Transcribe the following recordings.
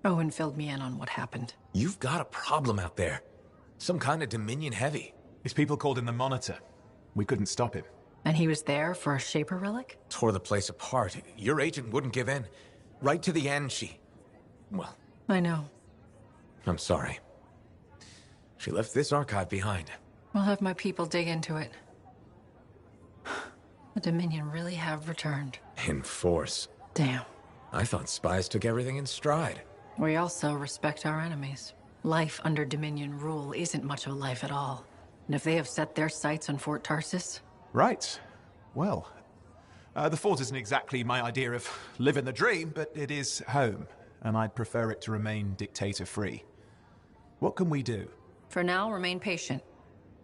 Owen filled me in on what happened. You've got a problem out there. Some kind of Dominion heavy. His people called him the Monitor. We couldn't stop him. And he was there for a Shaper relic? Tore the place apart. Your agent wouldn't give in. Right to the end, well... I know. I'm sorry. She left this archive behind. I'll have my people dig into it. The Dominion really have returned. In force. Damn. I thought spies took everything in stride. We also respect our enemies. Life under Dominion rule isn't much of a life at all. And if they have set their sights on Fort Tarsis... Right. Well, the fort isn't exactly my idea of living the dream, but it is home, and I'd prefer it to remain dictator-free. What can we do? For now, remain patient.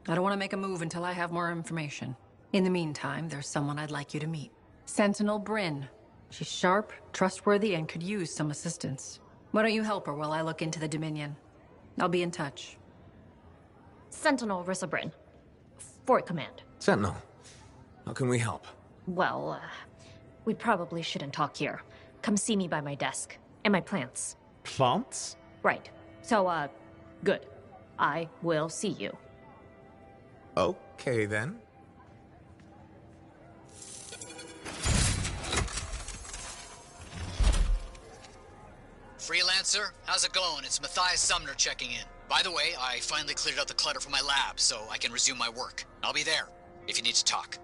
I don't want to make a move until I have more information. In the meantime, there's someone I'd like you to meet. Sentinel Bryn. She's sharp, trustworthy, and could use some assistance. Why don't you help her while I look into the Dominion? I'll be in touch. Sentinel Rissa Bryn. Fort Command. Sentinel, how can we help? Well, we probably shouldn't talk here. Come see me by my desk. And my plants. Plants? Right. So, good. I will see you. Okay, then. Freelancer, how's it going? It's Matthias Sumner checking in. By the way, I finally cleared out the clutter from my lab, so I can resume my work. I'll be there, if you need to talk.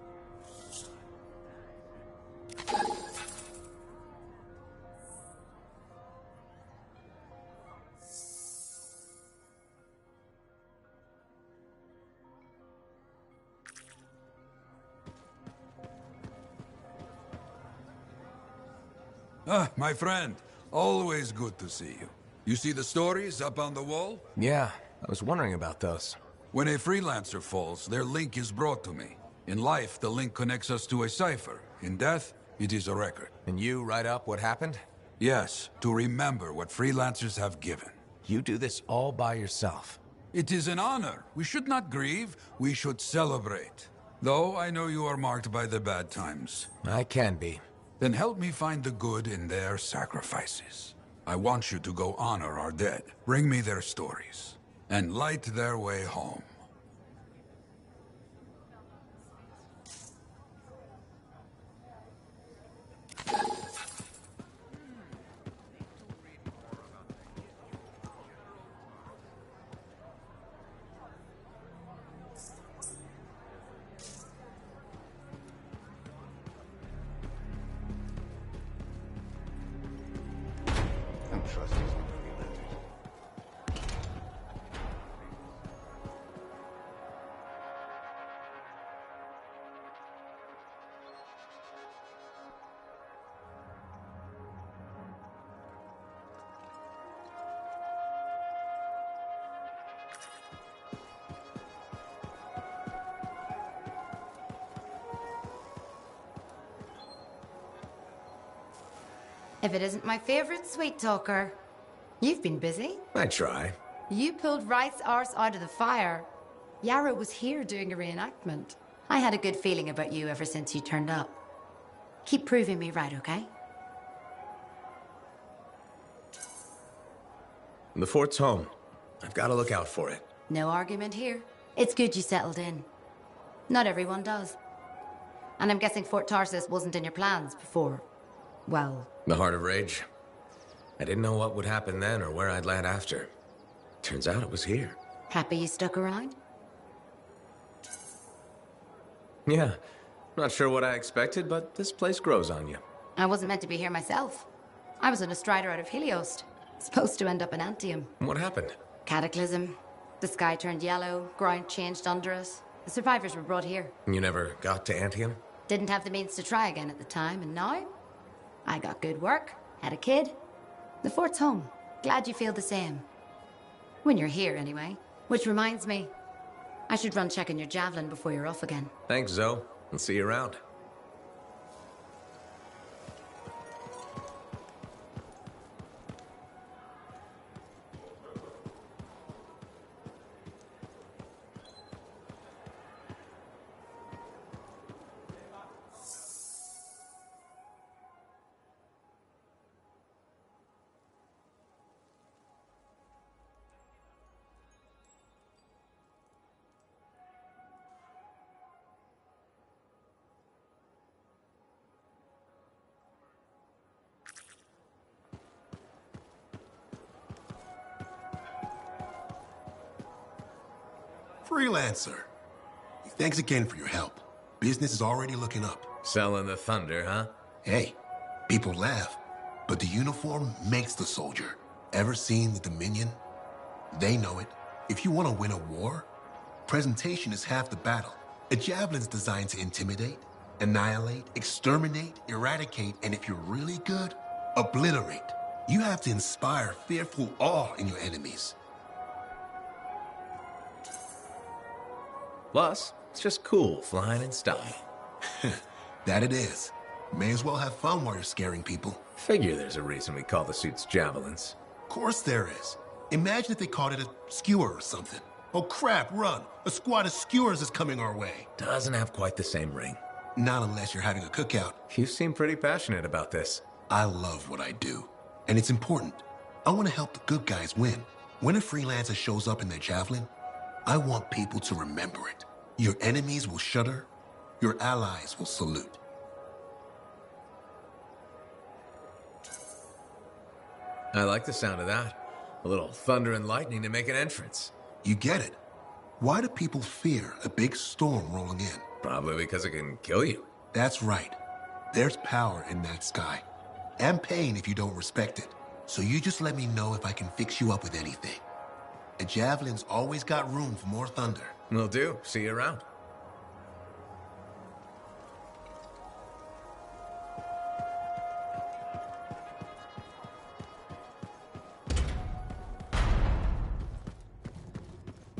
Ah, my friend. Always good to see you. You see the stories up on the wall? Yeah, I was wondering about those. When a freelancer falls, their link is brought to me. In life, the link connects us to a cipher. In death, it is a record. And you write up what happened? Yes, to remember what freelancers have given. You do this all by yourself. It is an honor. We should not grieve, we should celebrate. Though I know you are marked by the bad times. I can be. Then help me find the good in their sacrifices. I want you to go honor our dead. Bring me their stories. And light their way home. If it isn't my favorite sweet talker. You've been busy. I try. You pulled Wright's arse out of the fire. Yarrow was here doing a reenactment. I had a good feeling about you ever since you turned up. Keep proving me right, okay? The fort's home. I've got to look out for it. No argument here. It's good you settled in. Not everyone does. And I'm guessing Fort Tarsis wasn't in your plans before, well... The Heart of Rage. I didn't know what would happen then or where I'd land after. Turns out it was here. Happy you stuck around? Yeah. Not sure what I expected, but this place grows on you. I wasn't meant to be here myself. I was on a strider out of Heliost. Supposed to end up in Anthem. What happened? Cataclysm. The sky turned yellow, ground changed under us. The survivors were brought here. You never got to Anthem? Didn't have the means to try again at the time, and now? I got good work, had a kid. The fort's home. Glad you feel the same. When you're here, anyway. Which reminds me, I should run checking your javelin before you're off again. Thanks, Zoe. I'll see you around. Freelancer. Thanks again for your help. Business is already looking up. Selling the thunder, huh? Hey, people laugh, but the uniform makes the soldier. Ever seen the Dominion? They know it. If you want to win a war, presentation is half the battle. A javelin's designed to intimidate, annihilate, exterminate, eradicate, and if you're really good, obliterate. You have to inspire fearful awe in your enemies. Plus, it's just cool flying in style. That it is. May as well have fun while you're scaring people. Figure there's a reason we call the suits javelins. Of course there is. Imagine if they called it a skewer or something. Oh crap, run! A squad of skewers is coming our way. Doesn't have quite the same ring. Not unless you're having a cookout. You seem pretty passionate about this. I love what I do. And it's important. I want to help the good guys win. When a freelancer shows up in their javelin, I want people to remember it. Your enemies will shudder. Your allies will salute. I like the sound of that. A little thunder and lightning to make an entrance. You get it. Why do people fear a big storm rolling in? Probably because it can kill you. That's right. There's power in that sky. And pain if you don't respect it. So you just let me know if I can fix you up with anything. A javelin's always got room for more thunder. Will do. See you around.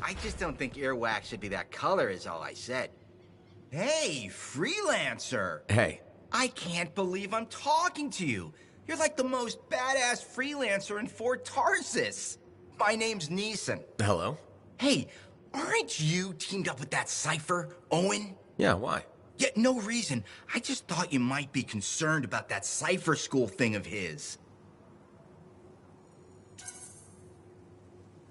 I just don't think earwax should be that color is all I said. Hey, Freelancer! Hey. I can't believe I'm talking to you. You're like the most badass freelancer in Fort Tarsus. My name's Neeson. Hello? Hey, aren't you teamed up with that Cypher, Owen? Yeah, why? Yeah, no reason. I just thought you might be concerned about that Cypher school thing of his.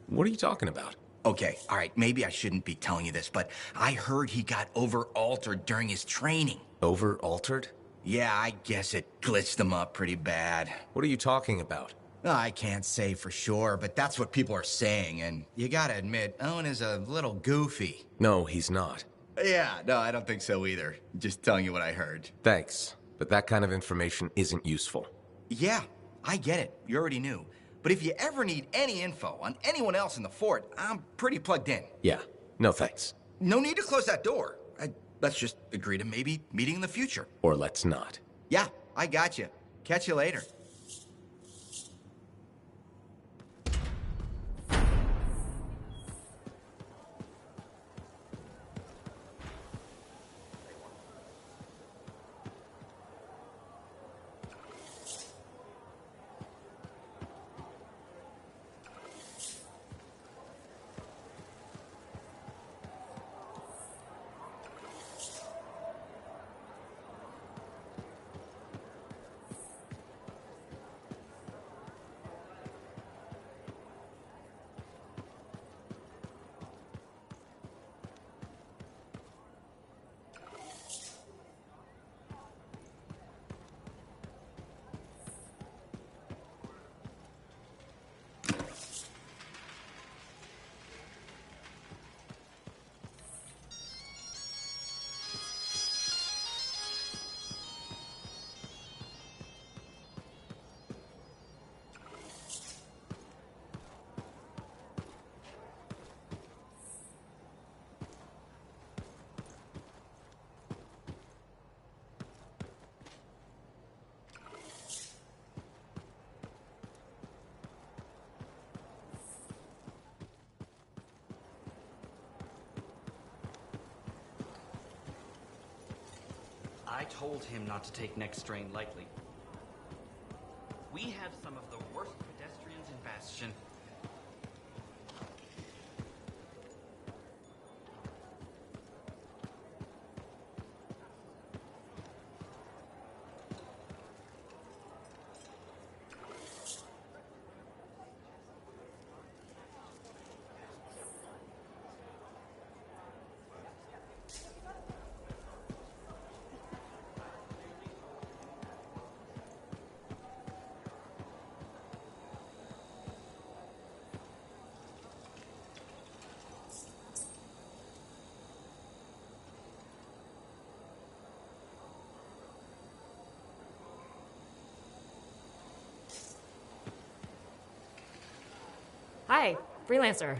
What are you talking about? Okay, all right, maybe I shouldn't be telling you this, but I heard he got over-altered during his training. Over-altered? Yeah, I guess it glitched him up pretty bad. What are you talking about? I can't say for sure, but that's what people are saying, and you gotta admit, Owen is a little goofy. No, he's not. Yeah, no, I don't think so either. Just telling you what I heard. Thanks, but that kind of information isn't useful. Yeah, I get it. You already knew. But if you ever need any info on anyone else in the fort, I'm pretty plugged in. Yeah, no thanks. No need to close that door. Let's just agree to maybe meeting in the future. Or let's not. Yeah, I got you. Catch you later. I told him not to take next strain lightly. We have some of the worst pedestrians in Bastion. Hi, freelancer.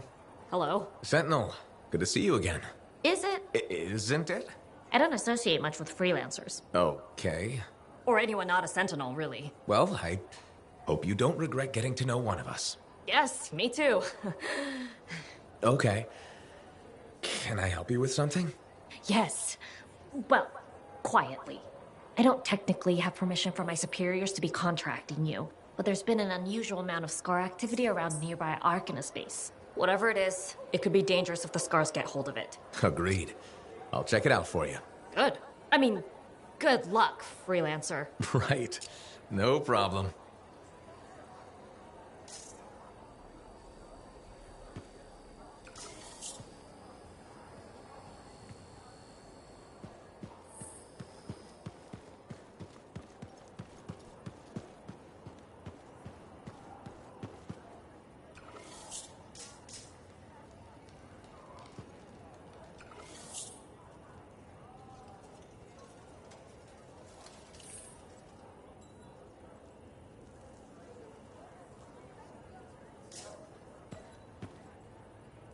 Hello. Sentinel, good to see you again. Is it? Isn't it? I don't associate much with freelancers. Okay. Or anyone not a sentinel, really. Well, I hope you don't regret getting to know one of us. Yes, me too. Okay. Can I help you with something? Yes. Well, quietly. I don't technically have permission from my superiors to be contracting you, but there's been an unusual amount of scar activity around nearby Arcanus base. Whatever it is, it could be dangerous if the scars get hold of it. Agreed. I'll check it out for you. Good. I mean, good luck, freelancer. Right. No problem.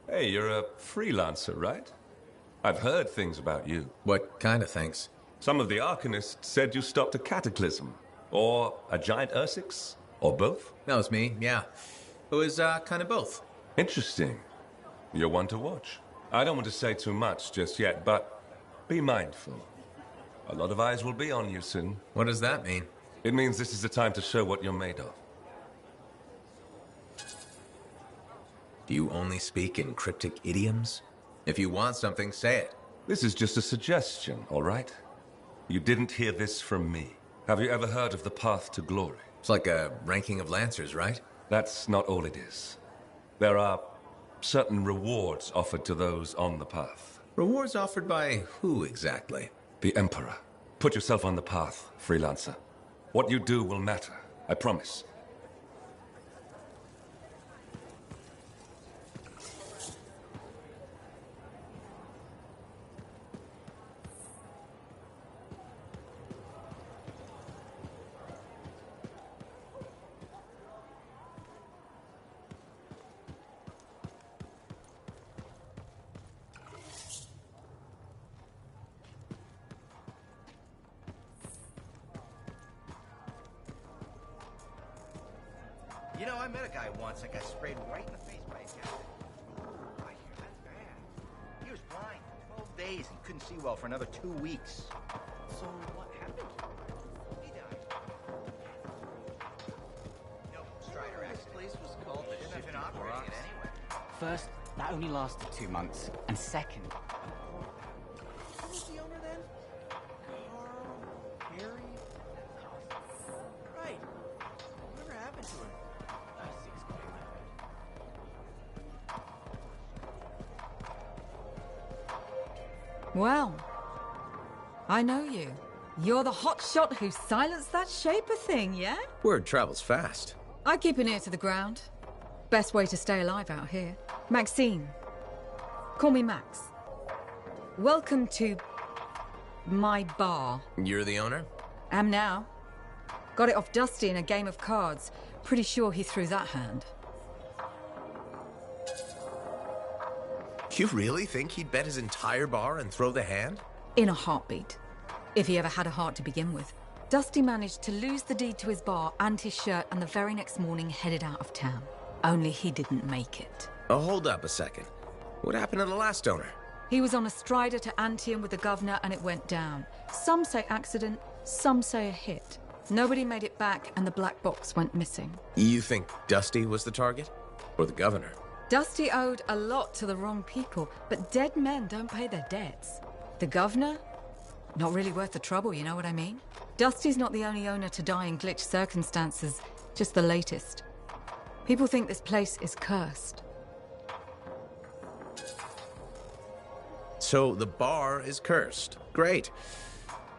Hey, you're a freelancer, right? I've heard things about you. What kind of things? Some of the Arcanists said you stopped a cataclysm, or a giant Ursix, or both. That was me, yeah. It was, kind of both. Interesting. You're one to watch. I don't want to say too much just yet, but be mindful. A lot of eyes will be on you soon. What does that mean? It means this is the time to show what you're made of. Do you only speak in cryptic idioms? If you want something, say it. This is just a suggestion, all right? You didn't hear this from me. Have you ever heard of the path to glory? It's like a ranking of lancers, right? That's not all it is. There are certain rewards offered to those on the path. Rewards offered by who exactly? The Emperor. Put yourself on the path, freelancer. What you do will matter, I promise. You know, I met a guy once that got sprayed right in the face by a cat. I hear that's bad. He was blind for 12 days and couldn't see well for another 2 weeks. So what happened? He died. No, Strider This accident. place was called the Shouldn't have been Shifting operating Rocks. it anyway. First, that only lasted 2 months. And second, Who was the owner then? Carl? Harry? Right. Whatever happened to him? Well, I know you. You're the hotshot who silenced that Shaper thing, yeah? Word travels fast. I keep an ear to the ground. Best way to stay alive out here. Maxine. Call me Max. Welcome to my bar. You're the owner? Am now. Got it off Dusty in a game of cards. Pretty sure he threw that hand. You really think he'd bet his entire bar and throw the hand? In a heartbeat. If he ever had a heart to begin with. Dusty managed to lose the deed to his bar and his shirt, and the very next morning headed out of town. Only he didn't make it. Oh, hold up a second. What happened to the last owner? He was on a strider to Anthem with the governor and it went down. Some say accident, some say a hit. Nobody made it back and the black box went missing. You think Dusty was the target? Or the governor? Dusty owed a lot to the wrong people, but dead men don't pay their debts. The governor? Not really worth the trouble, you know what I mean? Dusty's not the only owner to die in glitch circumstances, just the latest. People think this place is cursed. So the bar is cursed. Great.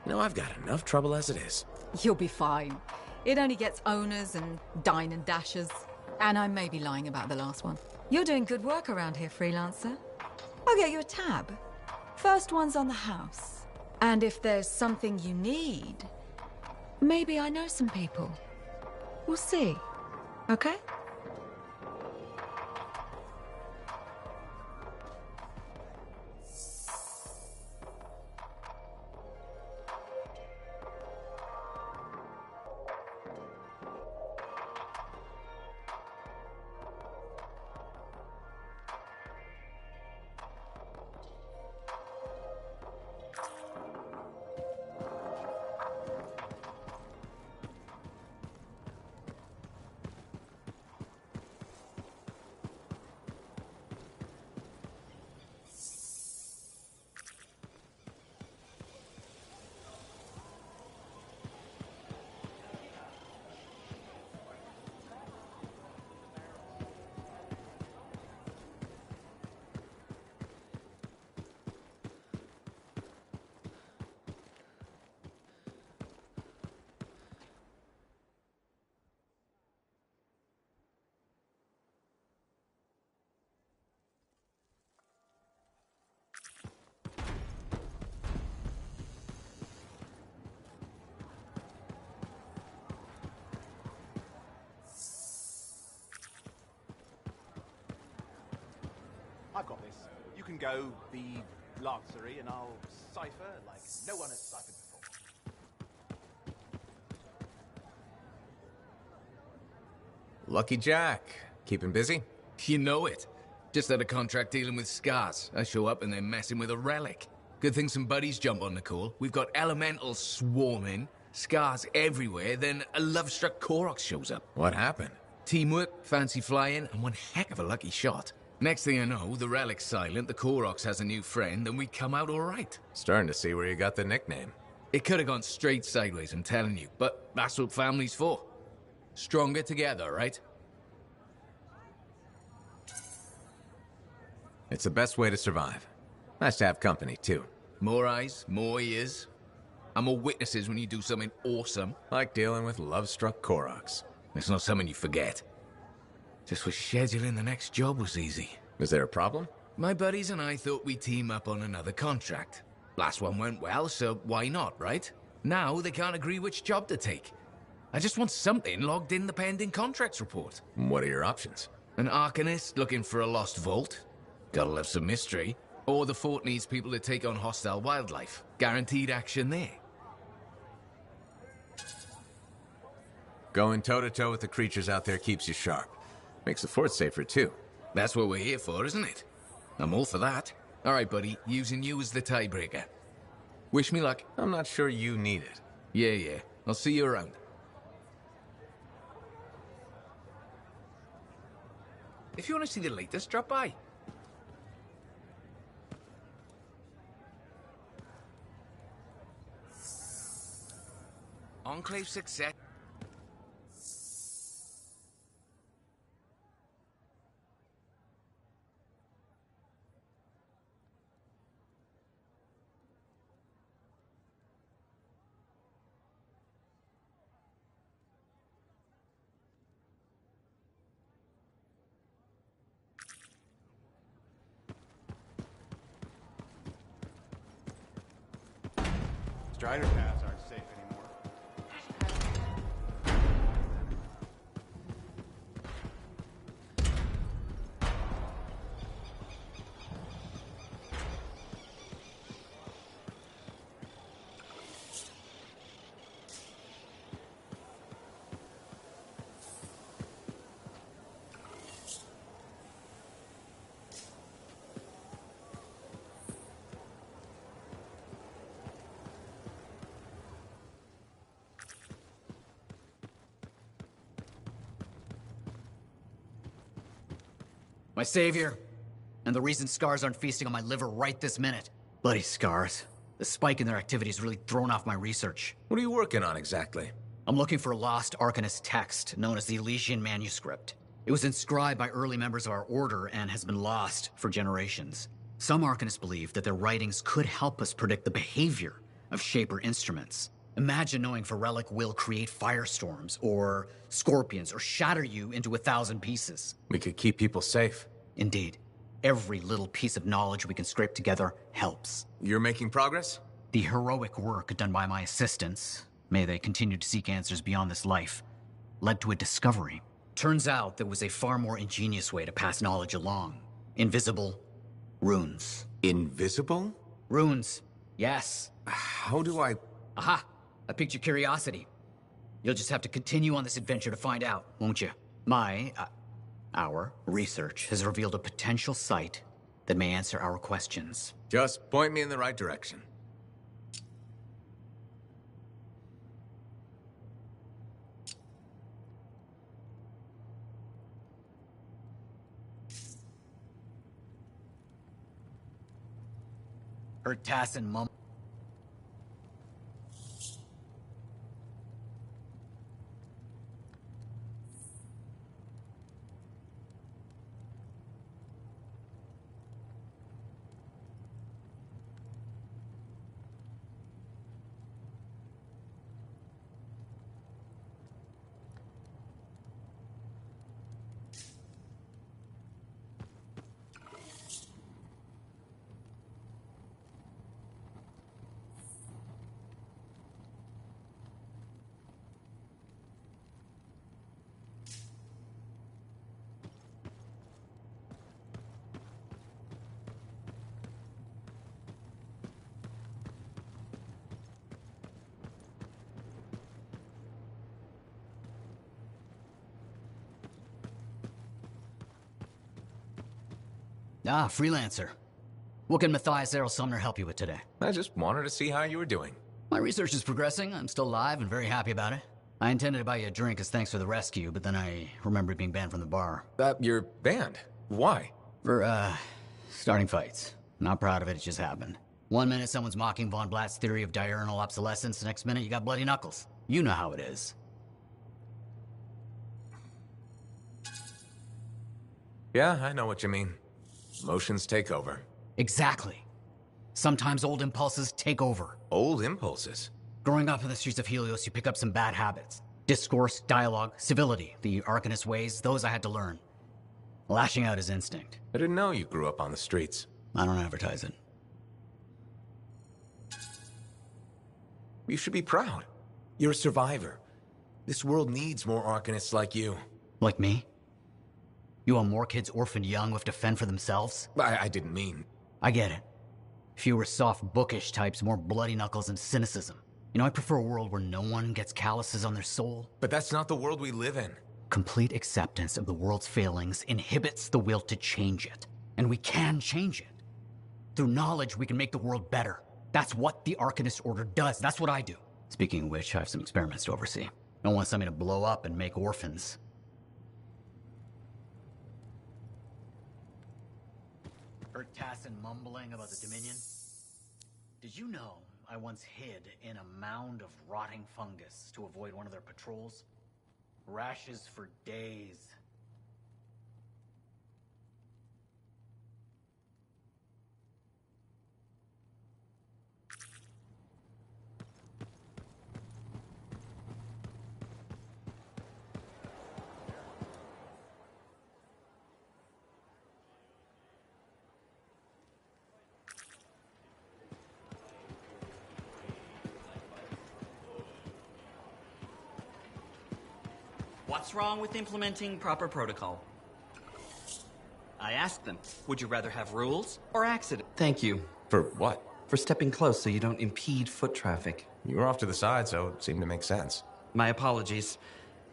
You know, I've got enough trouble as it is. You'll be fine. It only gets owners and dine and dashers. And I may be lying about the last one. You're doing good work around here, freelancer. I'll get you a tab. First one's on the house. And if there's something you need, maybe I know some people. We'll see. Okay? I've got this. You can go be Lancery and I'll cipher like no one has ciphered before. Lucky Jack. Keeping busy? You know it. Just had a contract dealing with scars. I show up and they're messing with a relic. Good thing some buddies jump on the call. We've got elementals swarming, scars everywhere, then a love-struck Koroks shows up. What happened? Teamwork, fancy flying, and one heck of a lucky shot. Next thing I know, the relic's silent, the Koroks has a new friend, and we come out all right. Starting to see where you got the nickname. It could have gone straight sideways, I'm telling you, but that's what family's for. Stronger together, right? It's the best way to survive. Nice to have company, too. More eyes, more ears, and more witnesses when you do something awesome. Like dealing with love-struck Koroks. It's not something you forget. Just wish scheduling the next job was easy. Is there a problem? My buddies and I thought we'd team up on another contract. Last one went well, so why not, right? Now they can't agree which job to take. I just want something logged in the pending contracts report. What are your options? An Arcanist looking for a lost vault. Gotta love some mystery. Or the fort needs people to take on hostile wildlife. Guaranteed action there. Going toe-to-toe with the creatures out there keeps you sharp. Makes the fort safer, too. That's what we're here for, isn't it? I'm all for that. All right, buddy. Using you as the tiebreaker. Wish me luck. I'm not sure you need it. Yeah. I'll see you around. If you want to see the latest, drop by. Enclave success. Strider paths aren't safe anymore. My savior, and the reason scars aren't feasting on my liver right this minute. Bloody scars. The spike in their activity has really thrown off my research. What are you working on exactly? I'm looking for a lost Arcanist text known as the Elysian Manuscript. It was inscribed by early members of our order and has been lost for generations. Some Arcanists believe that their writings could help us predict the behavior of Shaper instruments. Imagine knowing if a relic will create firestorms, or scorpions, or shatter you into 1,000 pieces. We could keep people safe. Indeed. Every little piece of knowledge we can scrape together helps. You're making progress? The heroic work done by my assistants, may they continue to seek answers beyond this life, led to a discovery. Turns out there was a far more ingenious way to pass knowledge along. Invisible runes. Invisible? Runes, yes. How do I... Aha! I piqued your curiosity. You'll just have to continue on this adventure to find out, won't you? Our research has revealed a potential site that may answer our questions. Just point me in the right direction. Tass and Mum. Ah, freelancer. What can Matthias Errol Sumner help you with today? I just wanted to see how you were doing. My research is progressing. I'm still alive and very happy about it. I intended to buy you a drink as thanks for the rescue, but then I remembered being banned from the bar. You're banned? Why? For, starting fights. Not proud of it, it just happened. One minute someone's mocking Von Blatt's theory of diurnal obsolescence, the next minute you got bloody knuckles. You know how it is. Yeah, I know what you mean. Emotions take over. Exactly. Sometimes old impulses take over. Old impulses? Growing up in the streets of Helios, you pick up some bad habits. Discourse, dialogue, civility, the Arcanist ways, those I had to learn. Lashing out is instinct. I didn't know you grew up on the streets. I don't advertise it. You should be proud. You're a survivor. This world needs more Arcanists like you. Like me? You want more kids orphaned young who have to fend for themselves? I didn't mean... I get it. Fewer soft, bookish types, more bloody knuckles and cynicism. You know, I prefer a world where no one gets calluses on their soul. But that's not the world we live in. Complete acceptance of the world's failings inhibits the will to change it. And we can change it. Through knowledge, we can make the world better. That's what the Arcanist Order does. That's what I do. Speaking of which, I have some experiments to oversee. Don't want something to blow up and make orphans. Heard Tassin mumbling about the Dominion? Did you know I once hid in a mound of rotting fungus to avoid one of their patrols? Rashes for days. What's wrong with implementing proper protocol? I asked them, would you rather have rules or accident? Thank you. For what? For stepping close so you don't impede foot traffic. You were off to the side, so it seemed to make sense. My apologies.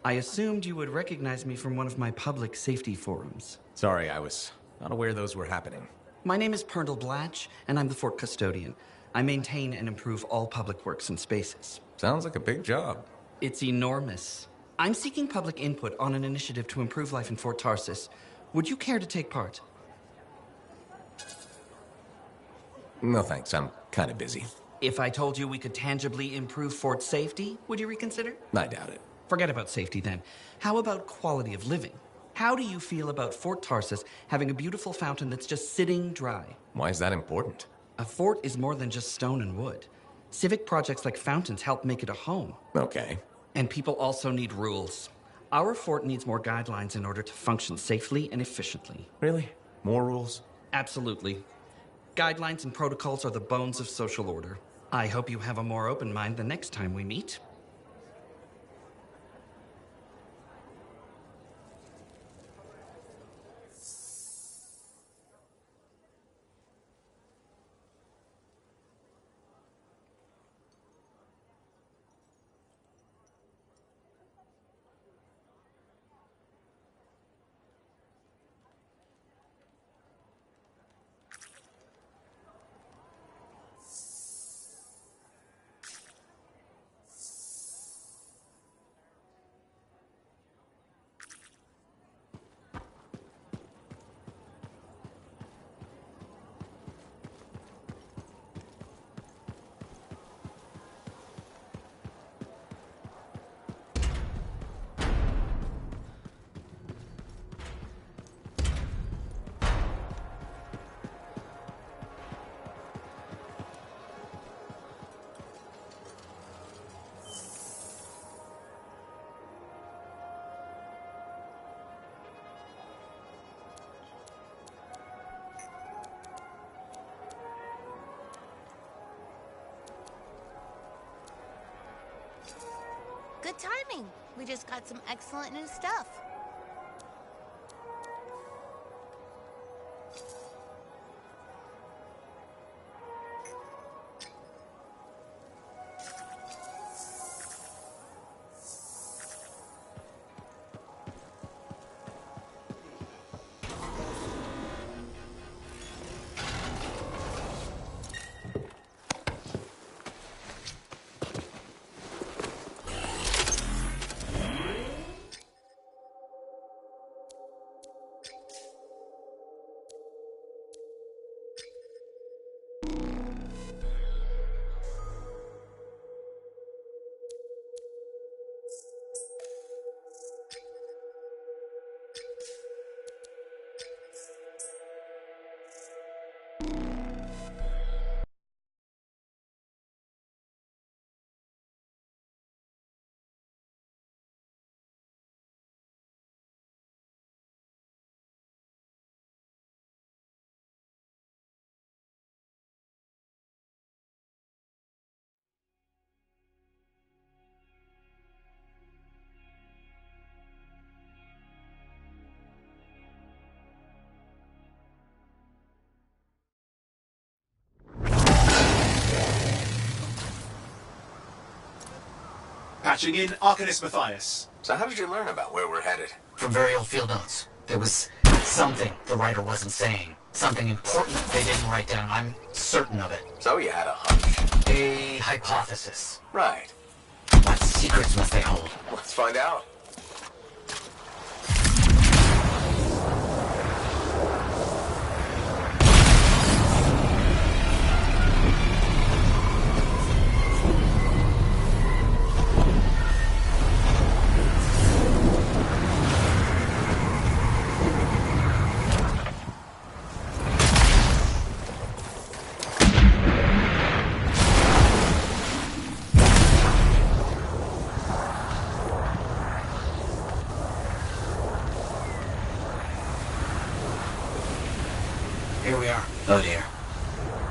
I assumed you would recognize me from one of my public safety forums. Sorry, I was not aware those were happening. My name is Pernell Blatch, and I'm the fort custodian. I maintain and improve all public works and spaces. Sounds like a big job. It's enormous. I'm seeking public input on an initiative to improve life in Fort Tarsis. Would you care to take part? No thanks, I'm kind of busy. If I told you we could tangibly improve Fort safety, would you reconsider? I doubt it. Forget about safety then. How about quality of living? How do you feel about Fort Tarsis having a beautiful fountain that's just sitting dry? Why is that important? A fort is more than just stone and wood. Civic projects like fountains help make it a home. Okay. And people also need rules. Our fort needs more guidelines in order to function safely and efficiently. Really? More rules? Absolutely. Guidelines and protocols are the bones of social order. I hope you have a more open mind the next time we meet. Good timing. We just got some excellent new stuff. Patching in, Arcanist Matthias. So how did you learn about where we're headed? From very old field notes. There was something the writer wasn't saying. Something important they didn't write down. I'm certain of it. So you had a hunch. A hypothesis. Right. What secrets must they hold? Let's find out. Here we are. Oh dear.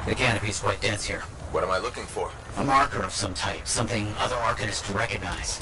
The canopy's quite dense here. What am I looking for? A marker of some type. Something other Arcanists would recognize.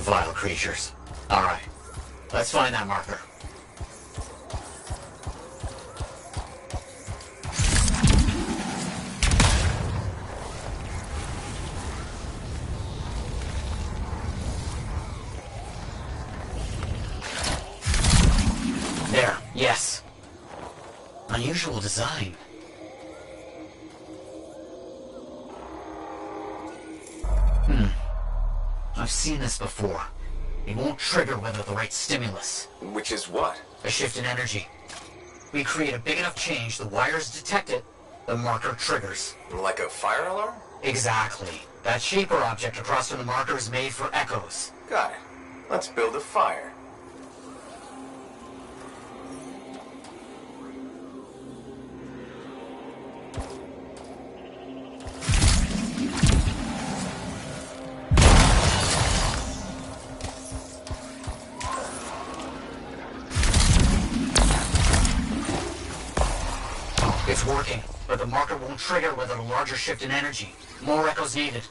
Vile creatures. Alright. Let's find that marker. There. Yes. Unusual design. I've seen this before. It won't trigger whether the right stimulus. Which is what? A shift in energy. We create a big enough change, the wires detect it, the marker triggers. Like a fire alarm? Exactly. That shape or object across from the marker is made for echoes. Got it. Let's build a fire. It's working, but the marker won't trigger without a larger shift in energy. More echoes needed.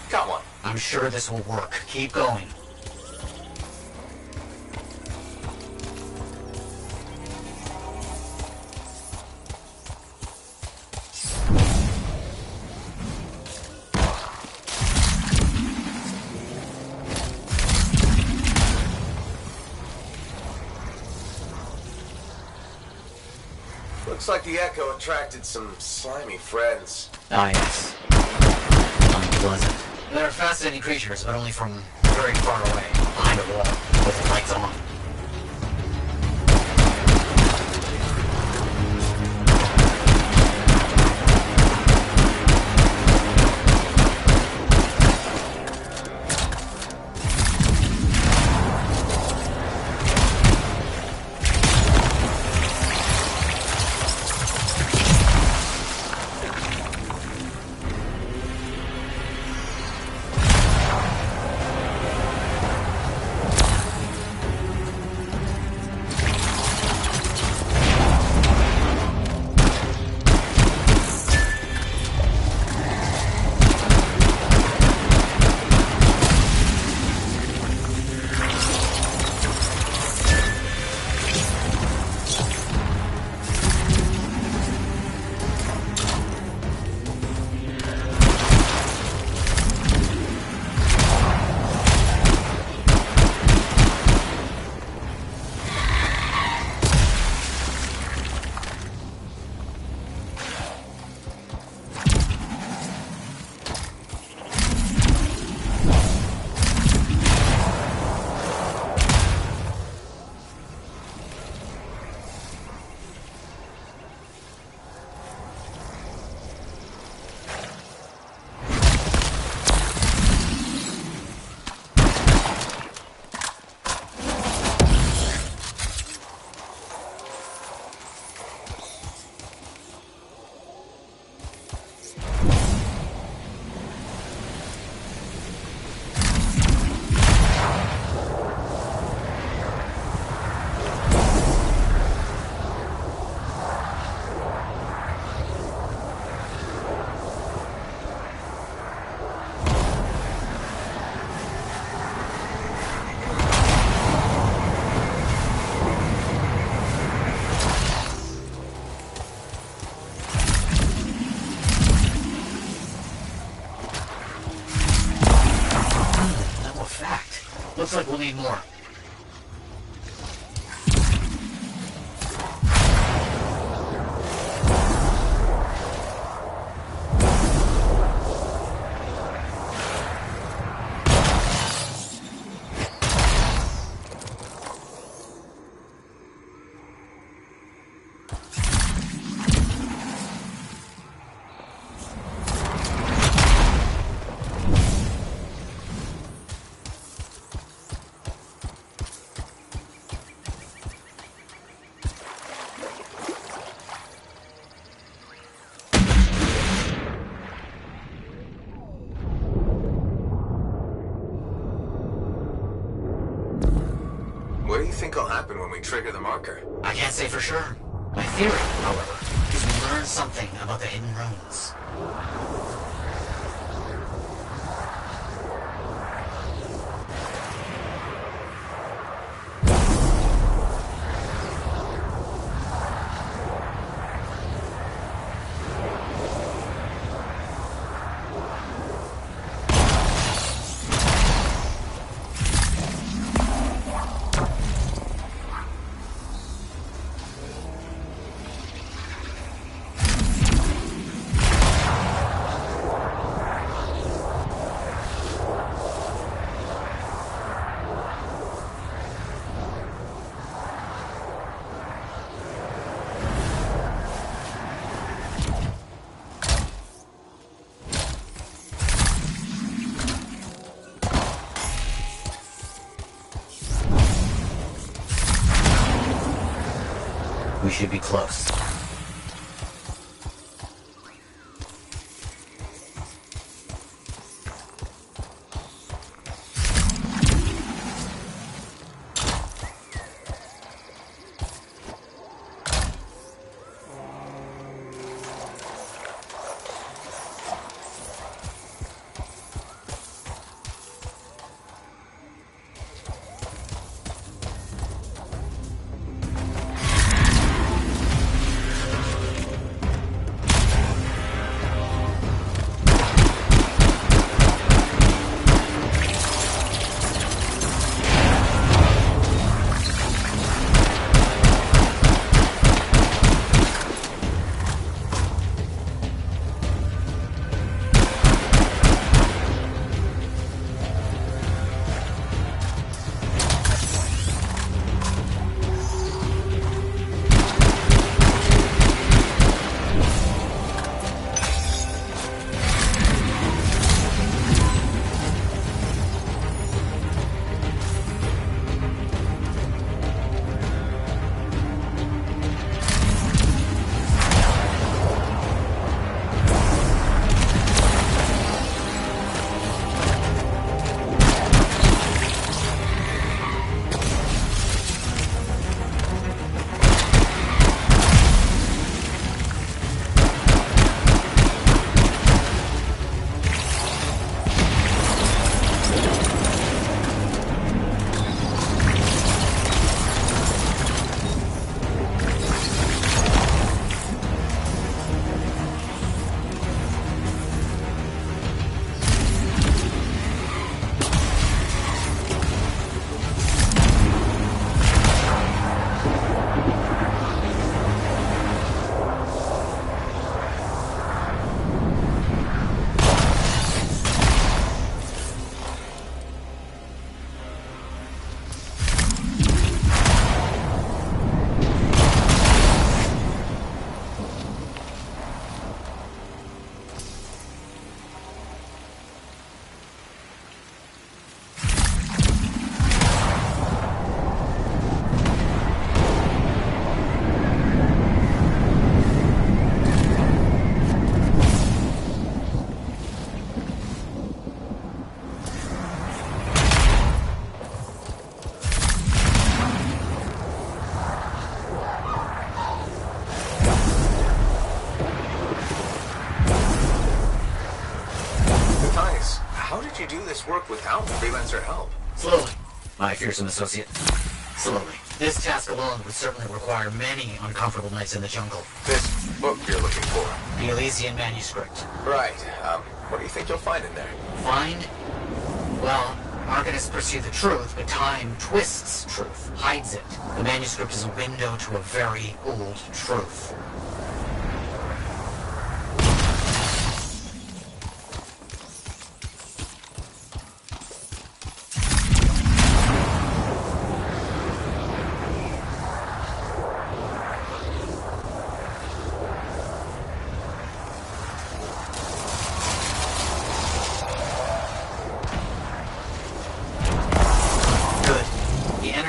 Got one. I'm sure this will work. Keep going. Looks like the echo attracted some slimy friends. Ah, yes. Unpleasant. They're fascinating creatures, but only from very far away, behind a wall, with the lights on. Looks like we'll need more. What do you think will happen when we trigger the marker? I can't say for sure. My theory, however, is we learn something about the hidden runes. We should be close. you do this work without freelancer help? Slowly, my fearsome associate. Slowly. This task alone would certainly require many uncomfortable nights in the jungle. This book you're looking for? The Elysian manuscript. Right. What do you think you'll find in there? Find? Well, Arcanists pursue the truth, but time twists truth, hides it. The manuscript is a window to a very old truth.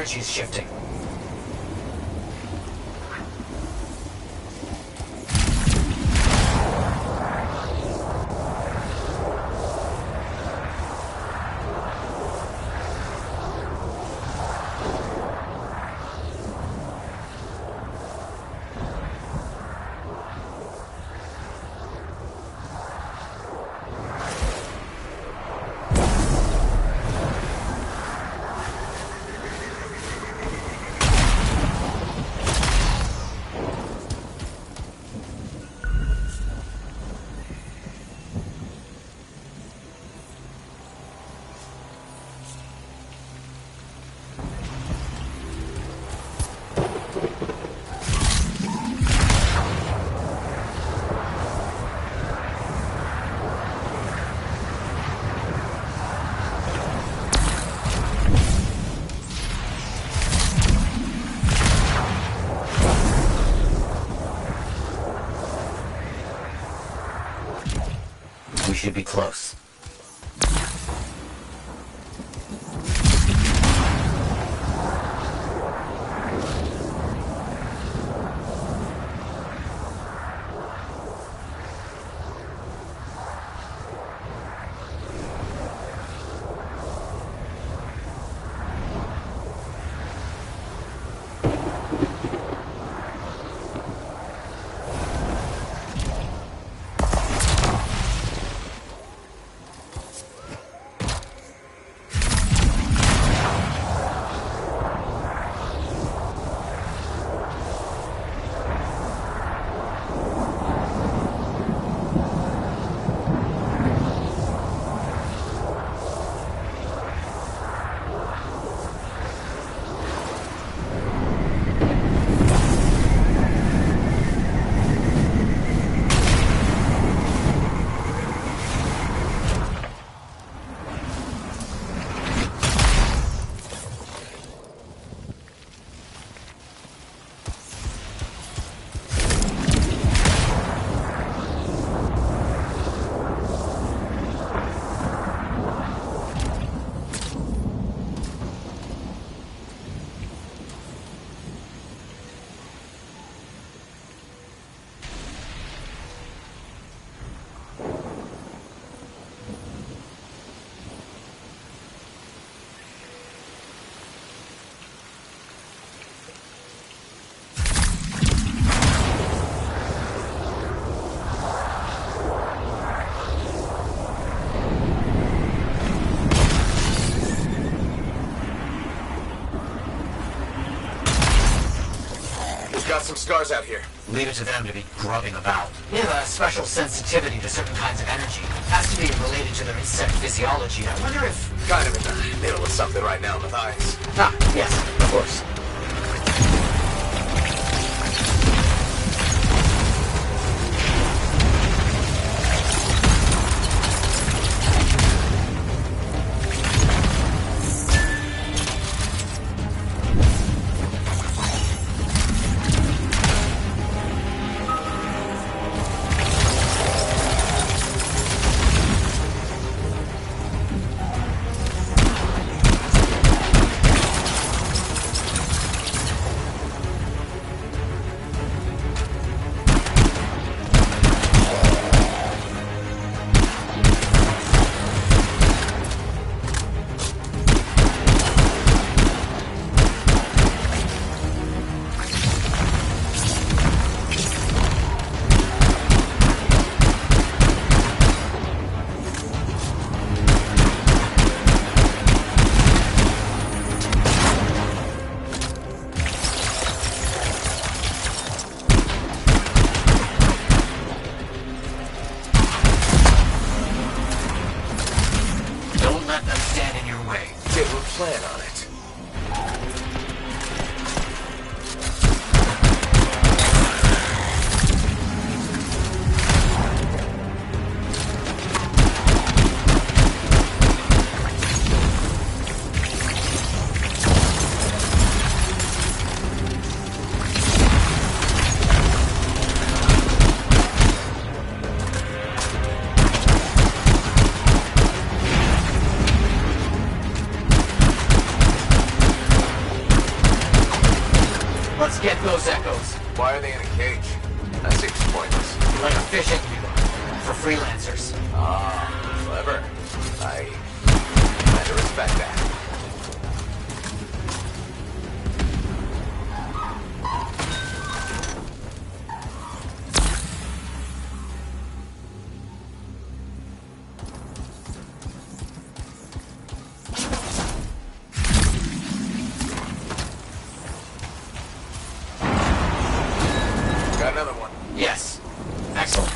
She's shifting. We should be close. Got some scars out here. Leave it to them to be grubbing about. They have a special sensitivity to certain kinds of energy. Has to be related to their insect physiology. I wonder if... Kind of in the middle of something right now, Matthias. Ah, yes, of course. plan on it. Let's get those echoes. Why are they in a cage? That seems pointless. Like a fishing viewer for freelancers. Ah, clever. I kind of respect that. Got another one. Yes. Excellent.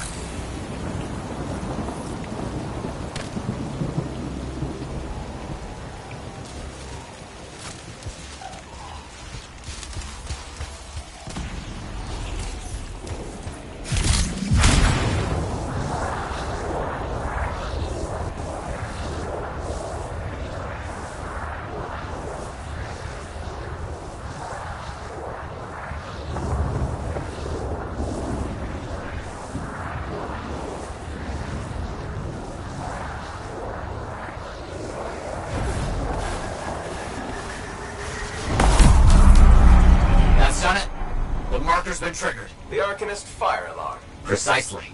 That's done it. The marker's been triggered. The Arcanist fire alarm. Precisely.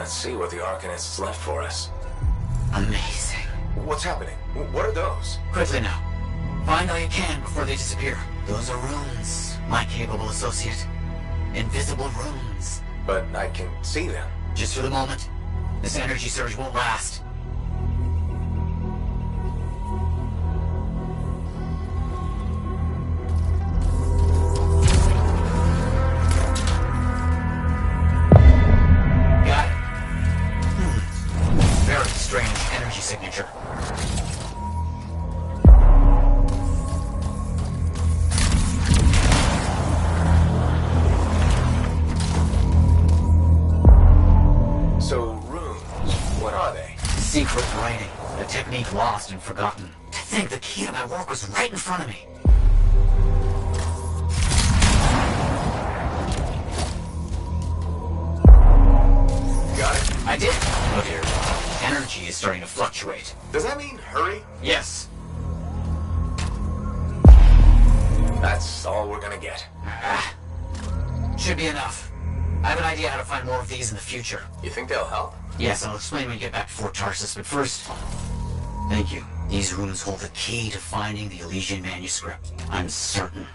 Let's see what the Arcanists left for us. Amazing. What's happening? What are those? Quickly now. Find all you can before they disappear. Those are runes, my capable associate. Invisible runes. But I can see them. Just for the moment. This energy surge won't last. Got it. Very strange energy signature. So, runes, what are they? Secret writing, a technique lost and forgotten. To think the key to my work was right in front of me. Got it? I did. Look here. Energy is starting to fluctuate. Does that mean hurry? Yes. That's all we're gonna get. Should be enough. I have an idea how to find more of these in the future. You think they'll help? Yes, I'll explain when we get back to Fort Tarsus, but first... Thank you. These runes hold the key to finding the Elysian manuscript. I'm certain.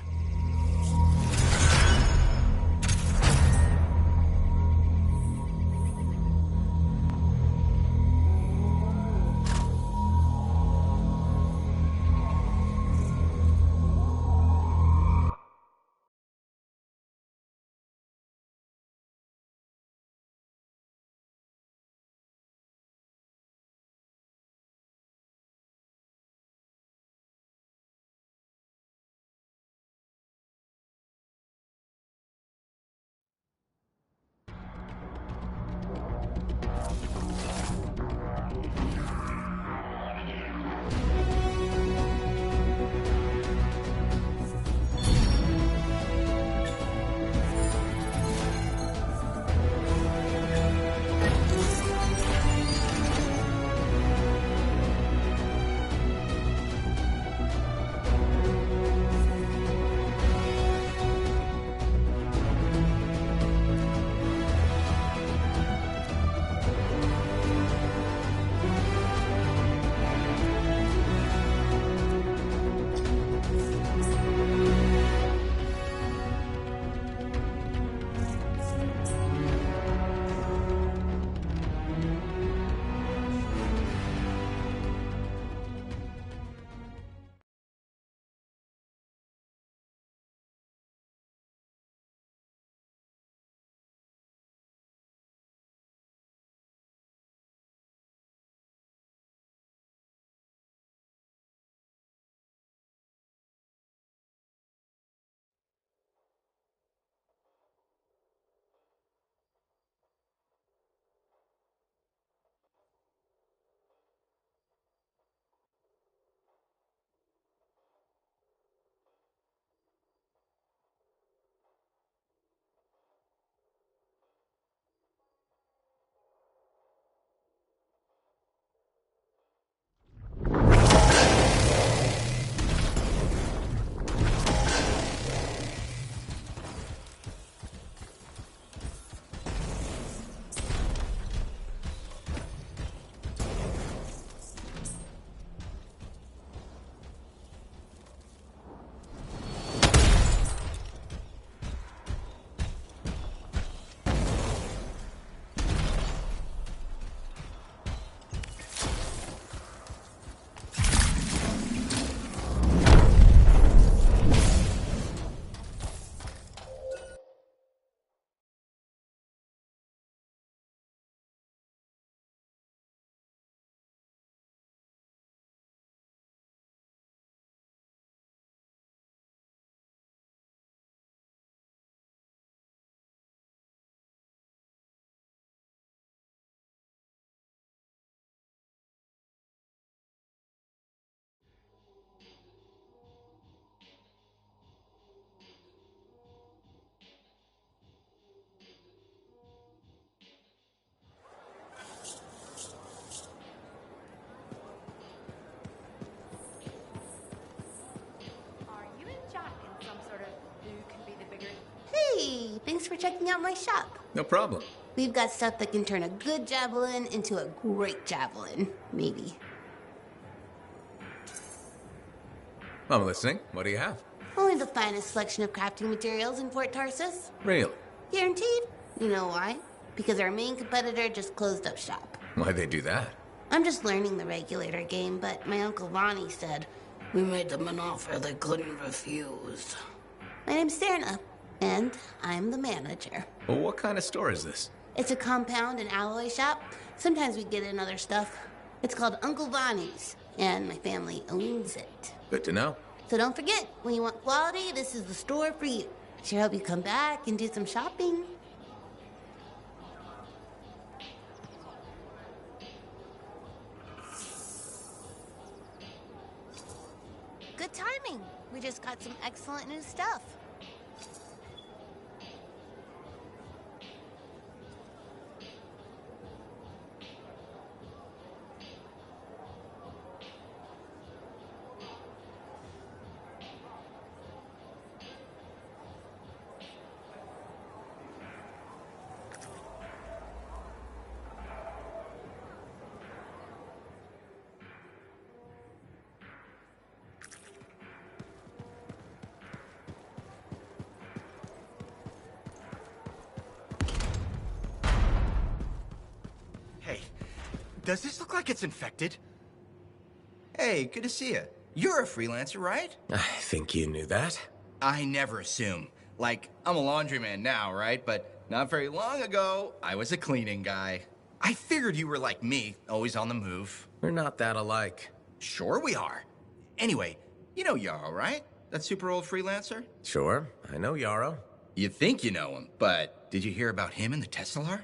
Hey, thanks for checking out my shop. No problem. We've got stuff that can turn a good javelin into a great javelin, maybe. I'm listening. What do you have? Only the finest selection of crafting materials in Fort Tarsus. Really? Guaranteed. You know why? Because our main competitor just closed up shop. Why'd they do that? I'm just learning the regulator game, but my Uncle Ronnie said, we made them an offer they couldn't refuse. My name's Serna, and I'm the manager. Well, what kind of store is this? It's a compound and alloy shop. Sometimes we get in other stuff. It's called Uncle Ronnie's, and my family owns it. Good to know. So don't forget, when you want quality, this is the store for you. Sure hope you come back and do some shopping. Good timing. We just got some excellent new stuff. Does this look like it's infected? Hey, good to see you. You're a freelancer, right? I think you knew that. I never assume. Like, I'm a laundryman now, right? But not very long ago, I was a cleaning guy. I figured you were like me, always on the move. We're not that alike. Sure we are. Anyway, you know Yarrow, right? That super old freelancer? Sure, I know Yarrow. You think you know him, but did you hear about him and the Tesla?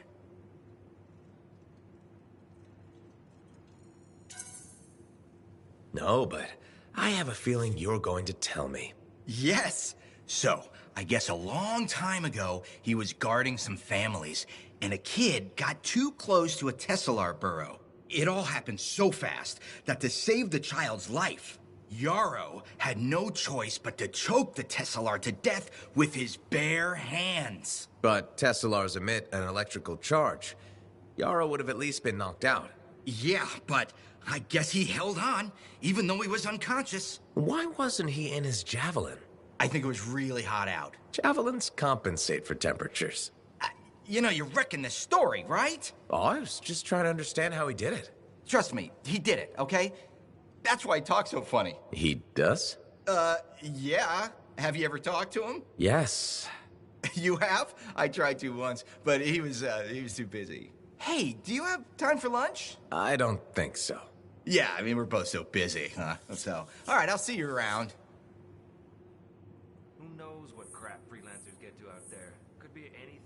No, but I have a feeling you're going to tell me. Yes. So, I guess a long time ago, he was guarding some families, and a kid got too close to a Tesla burrow. It all happened so fast that to save the child's life, Yarrow had no choice but to choke the Tesla to death with his bare hands. But Teslars emit an electrical charge. Yarrow would have at least been knocked out. Yeah, but I guess he held on, even though he was unconscious. Why wasn't he in his javelin? I think it was really hot out. Javelins compensate for temperatures. You know, you're wrecking this story, right? Oh, I was just trying to understand how he did it. Trust me, he did it, okay? That's why he talks so funny. He does? Yeah. Have you ever talked to him? Yes. You have? I tried to once, but he was too busy. Hey, do you have time for lunch? I don't think so. Yeah, I mean, we're both so busy, huh? So, all right, I'll see you around. Who knows what crap freelancers get to out there? Could be anything.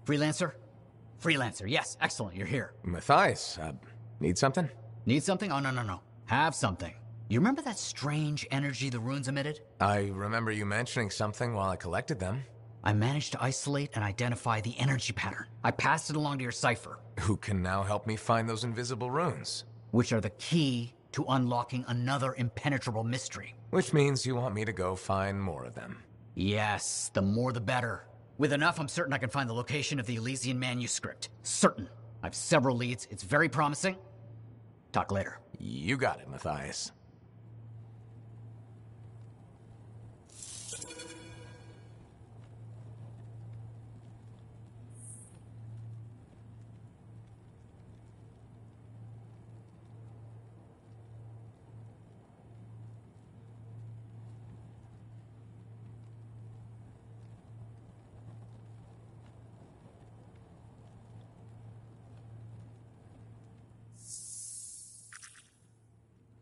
Freelancer? Freelancer, yes, excellent, you're here. Matthias, need something? Need something? Oh, no. Have something. You remember that strange energy the ruins emitted? I remember you mentioning something while I collected them. I managed to isolate and identify the energy pattern. I passed it along to your cipher. Who can now help me find those invisible runes? Which are the key to unlocking another impenetrable mystery. Which means you want me to go find more of them. Yes, the more the better. With enough, I'm certain I can find the location of the Elysian manuscript. Certain. I have several leads. It's very promising. Talk later. You got it, Matthias.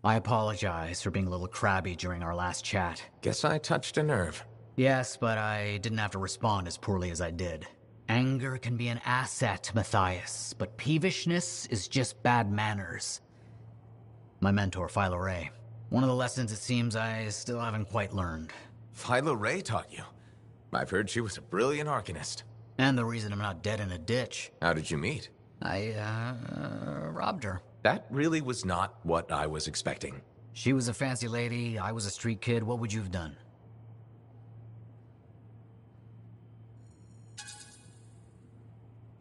I apologize for being a little crabby during our last chat. Guess I touched a nerve. Yes, but I didn't have to respond as poorly as I did. Anger can be an asset, Matthias, but peevishness is just bad manners. My mentor, Philo Ray. One of the lessons it seems I still haven't quite learned. Philo Ray taught you? I've heard she was a brilliant Arcanist. And the reason I'm not dead in a ditch. How did you meet? I, robbed her. That really was not what I was expecting. She was a fancy lady, I was a street kid. What would you have done?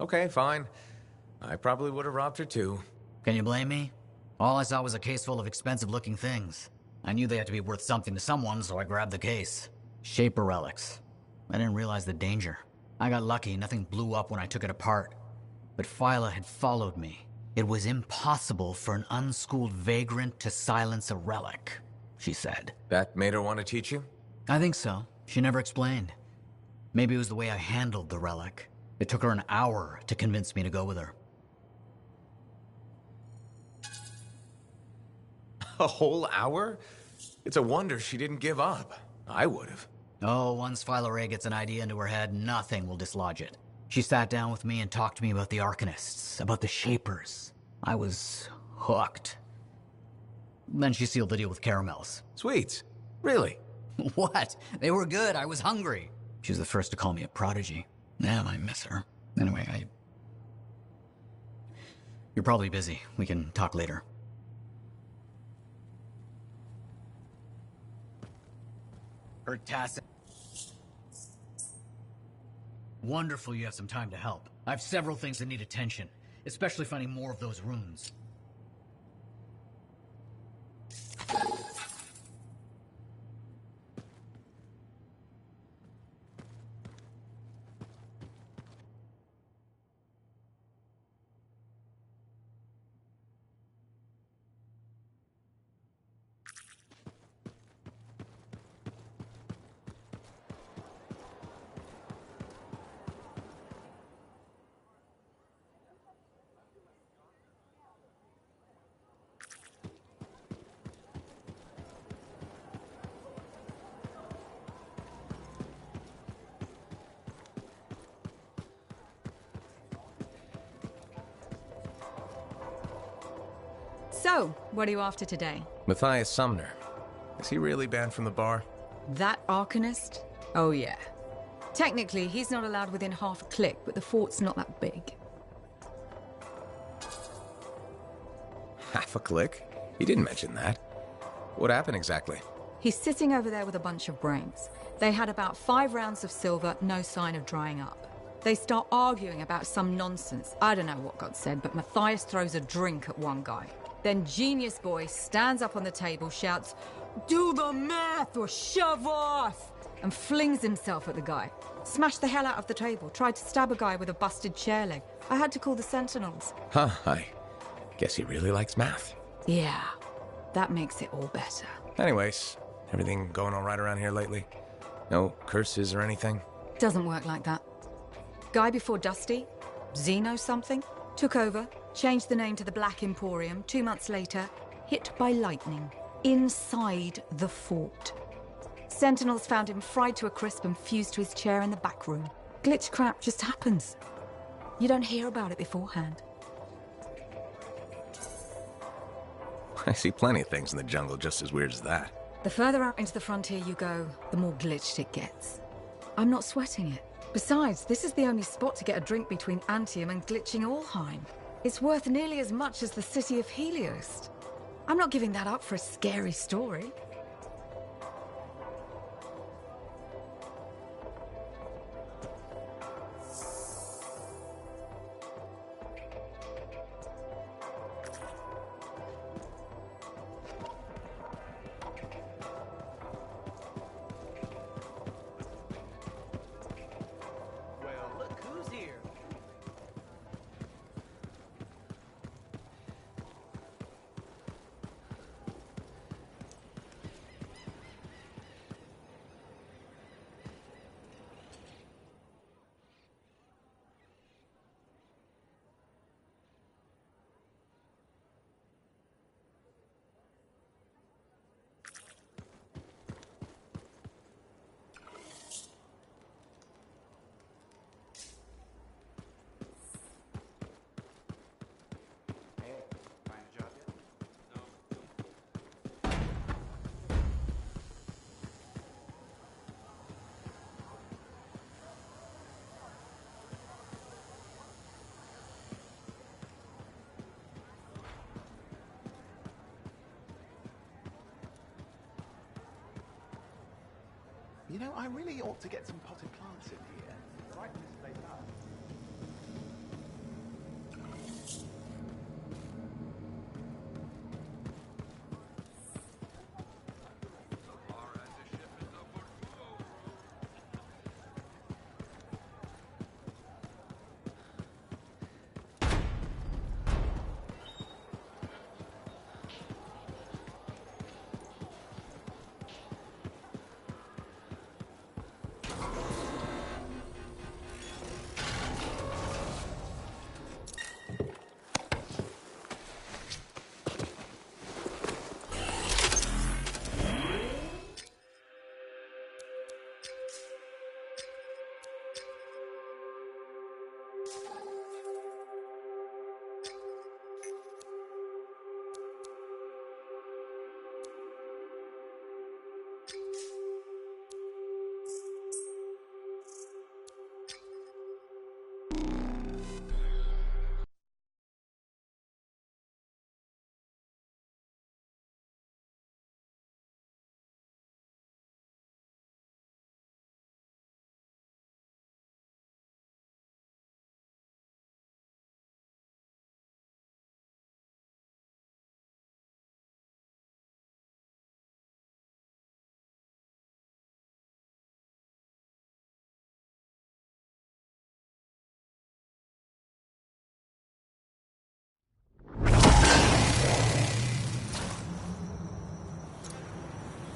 Okay, fine. I probably would have robbed her too. Can you blame me? All I saw was a case full of expensive-looking things. I knew they had to be worth something to someone, so I grabbed the case. Shaper relics. I didn't realize the danger. I got lucky, nothing blew up when I took it apart. But Phyla had followed me. It was impossible for an unschooled vagrant to silence a relic, she said. That made her want to teach you? I think so. She never explained. Maybe it was the way I handled the relic. It took her an hour to convince me to go with her. A whole hour? It's a wonder she didn't give up. I would have. Oh, once Philo Ray gets an idea into her head, nothing will dislodge it. She sat down with me and talked to me about the Arcanists, about the Shapers. I was hooked. Then she sealed the deal with caramels. Sweets? Really? What? They were good. I was hungry. She was the first to call me a prodigy. Damn, I miss her. Anyway, You're probably busy. We can talk later. Her task. Wonderful you have some time to help. I have several things that need attention, especially finding more of those runes. So, what are you after today? Matthias Sumner. Is he really banned from the bar? That Arcanist? Oh yeah. Technically, he's not allowed within half a click, but the fort's not that big. Half a click? He didn't mention that. What happened exactly? He's sitting over there with a bunch of brains. They had about 5 rounds of silver, no sign of drying up. They start arguing about some nonsense. I don't know what got said, but Matthias throws a drink at one guy. Then Genius Boy stands up on the table, shouts, "Do the math or shove off!" and flings himself at the guy. Smashed the hell out of the table, tried to stab a guy with a busted chair leg. I had to call the Sentinels. Huh, I guess he really likes math. Yeah, that makes it all better. Anyways, everything going all right around here lately? No curses or anything? Doesn't work like that. Guy before Dusty, Xeno something, took over, changed the name to the Black Emporium. 2 months later, hit by lightning, inside the fort. Sentinels found him fried to a crisp and fused to his chair in the back room. Glitch crap just happens. You don't hear about it beforehand. I see plenty of things in the jungle just as weird as that. The further out into the frontier you go, the more glitched it gets. I'm not sweating it. Besides, this is the only spot to get a drink between Anthem and glitching Allheim. It's worth nearly as much as the city of Helios. I'm not giving that up for a scary story. You know, I really ought to get some potted plants in here. Right in this place up.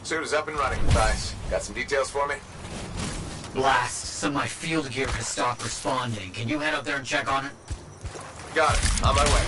Suit is up and running, Matthias. Got some details for me? Blast. Some of my field gear has stopped responding. Can you head up there and check on it? Got it. On my way.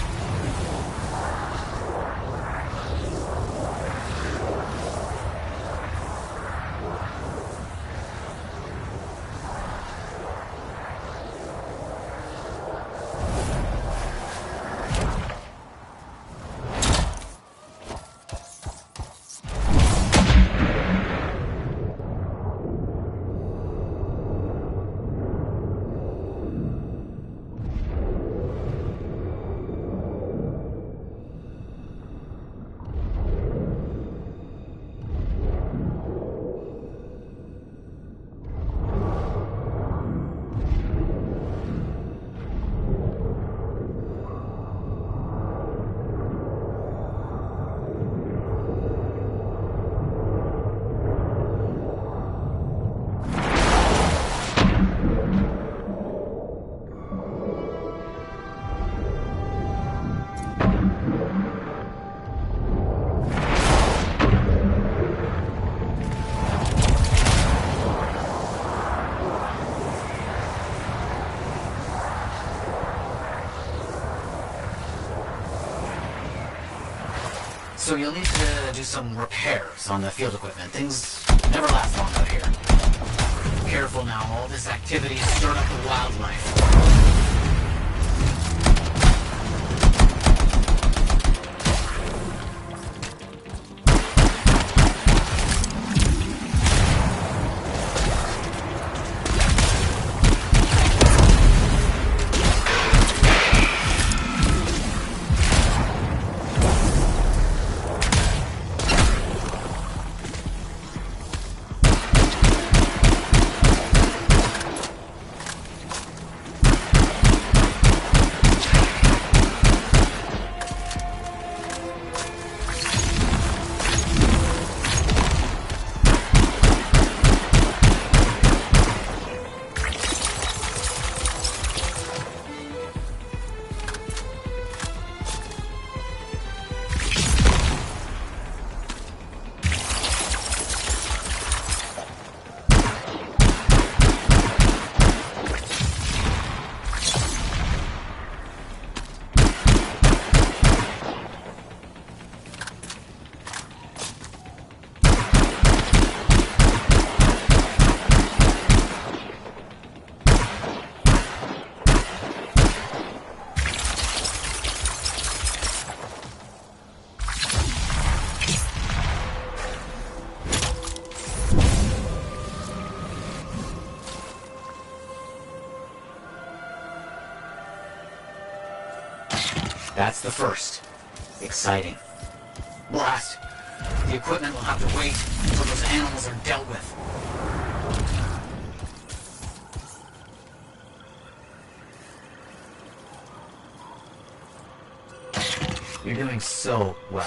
So you'll need to do some repairs on the field equipment. Things never last long out here. Careful now, all this activity has stirred up the wildlife. That's the first. Exciting. Blast. The equipment will have to wait until those animals are dealt with. You're doing so well.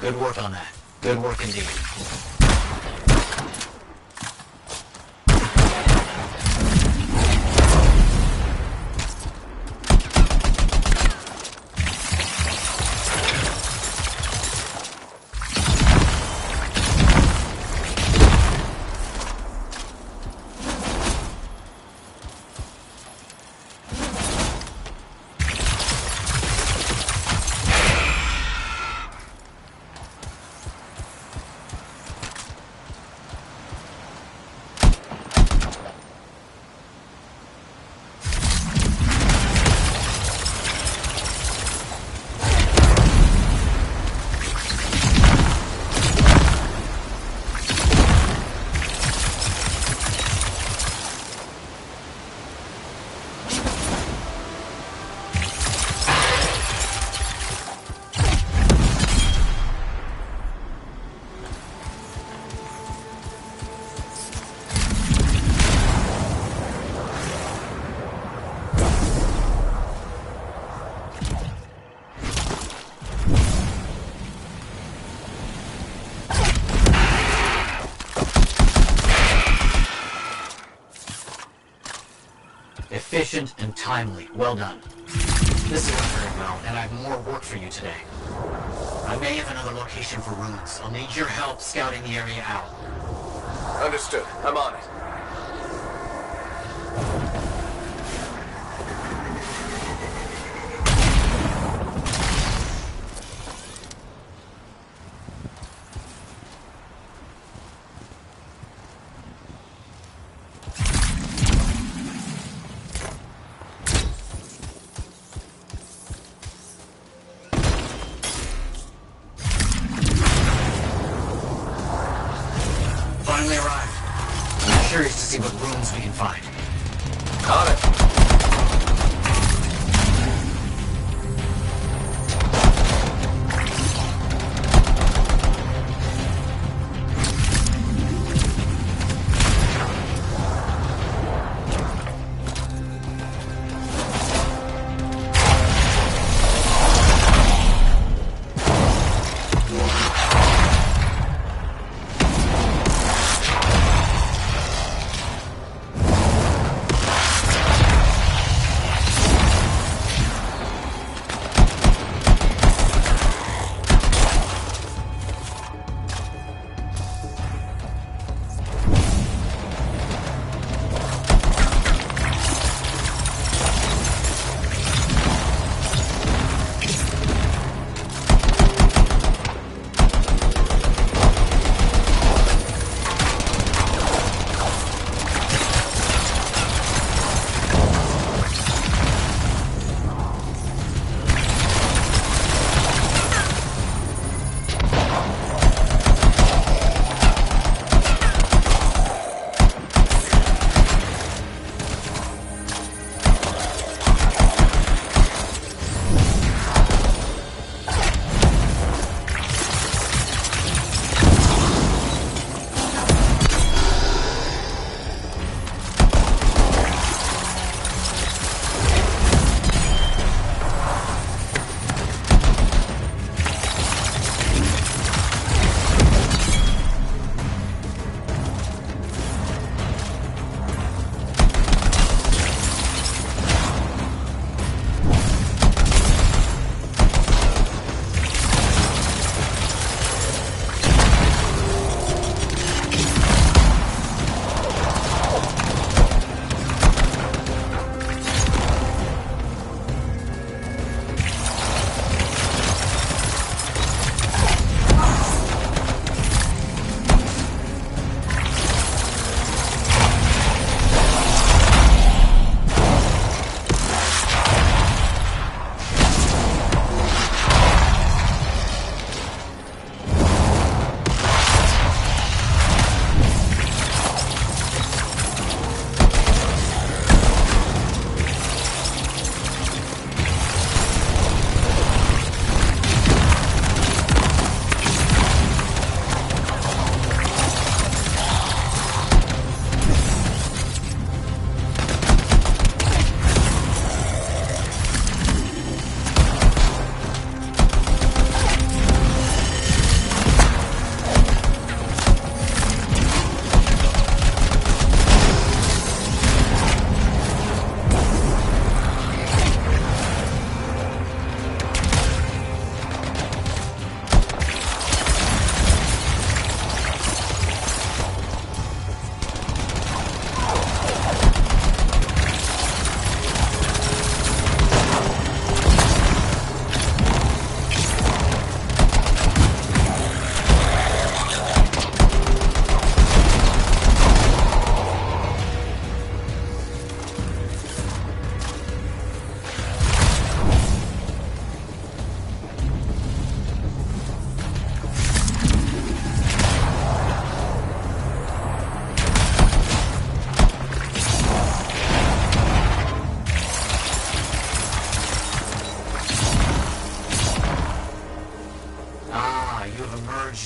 Good work on that. Good work indeed. Efficient and timely. Well done. This went very well, and I have more work for you today. I may have another location for ruins. I'll need your help scouting the area out. Understood. I'm on it. Finally arrived. I'm curious to see what rooms we can find. On it.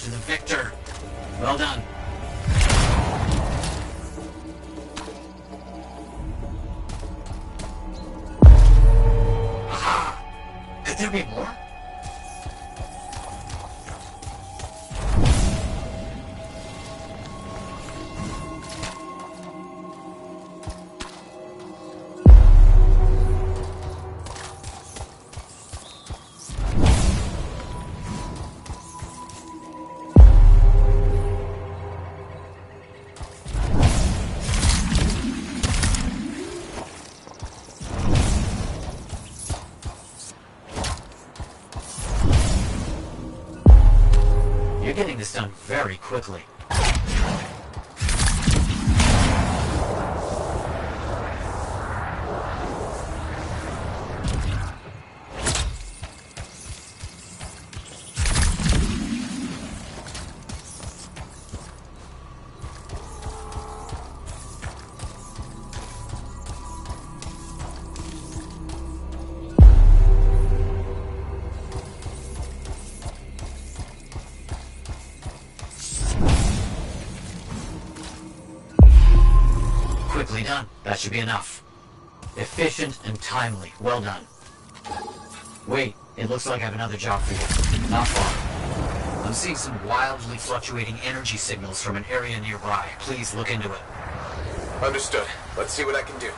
to the victor. Well done. Aha! Could there be more? You're getting this done very quickly. Quickly done. That should be enough. Efficient and timely. Well done. Wait, it looks like I have another job for you. Not far. I'm seeing some wildly fluctuating energy signals from an area nearby. Please look into it. Understood. Let's see what I can do.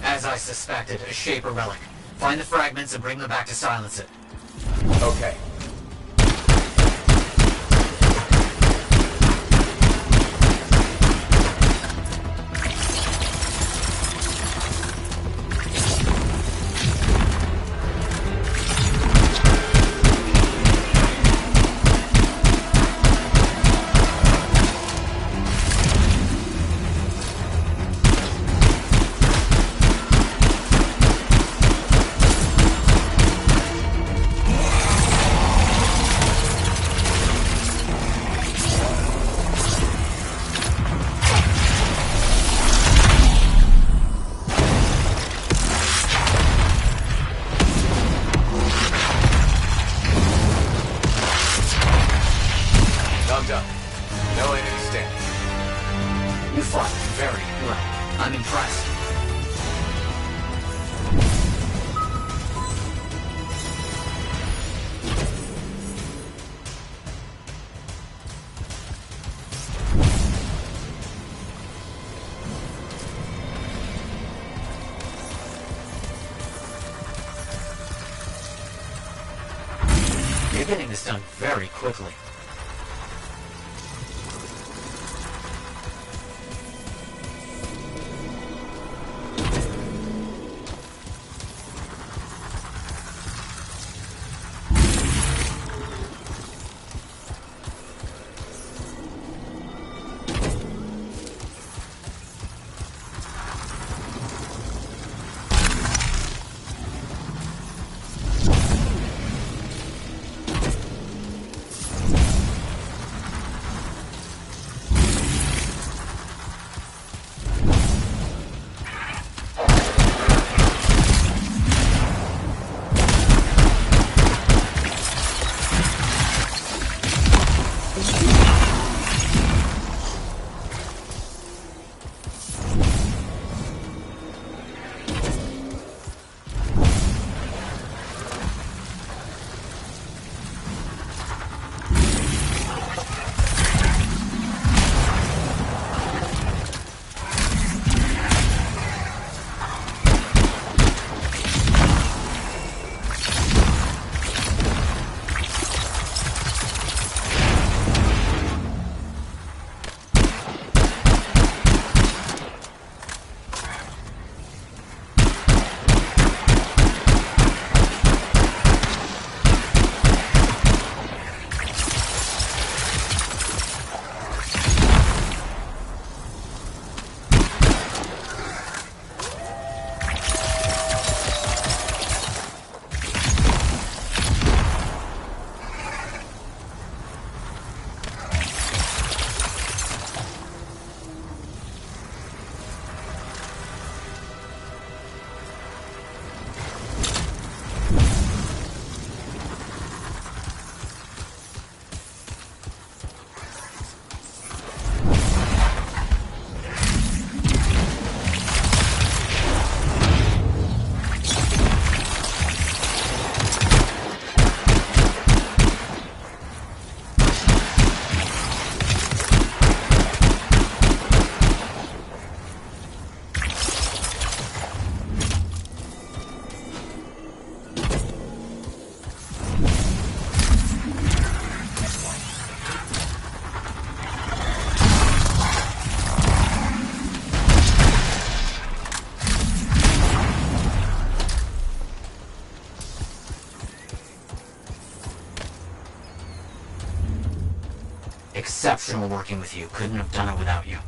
As I suspected, a Shaper relic. Find the fragments and bring them back to silence it. Okay. I'm done. No enemy standing. You fought very well. I'm impressed. You're getting this done very quickly. exceptional working with you. Couldn't have done it without you.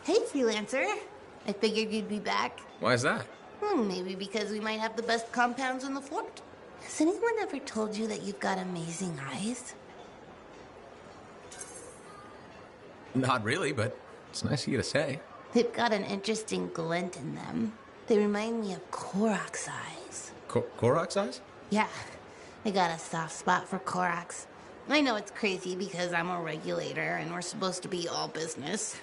Hey, freelancer. I figured you'd be back. Why is that? Maybe because we might have the best compounds in the fort. Has anyone ever told you that you've got amazing eyes? Not really, but it's nice of you to say. They've got an interesting glint in them. They remind me of Korok's eyes. Korok's eyes? Yeah, I got a soft spot for Korok's. I know it's crazy because I'm a regulator and we're supposed to be all business.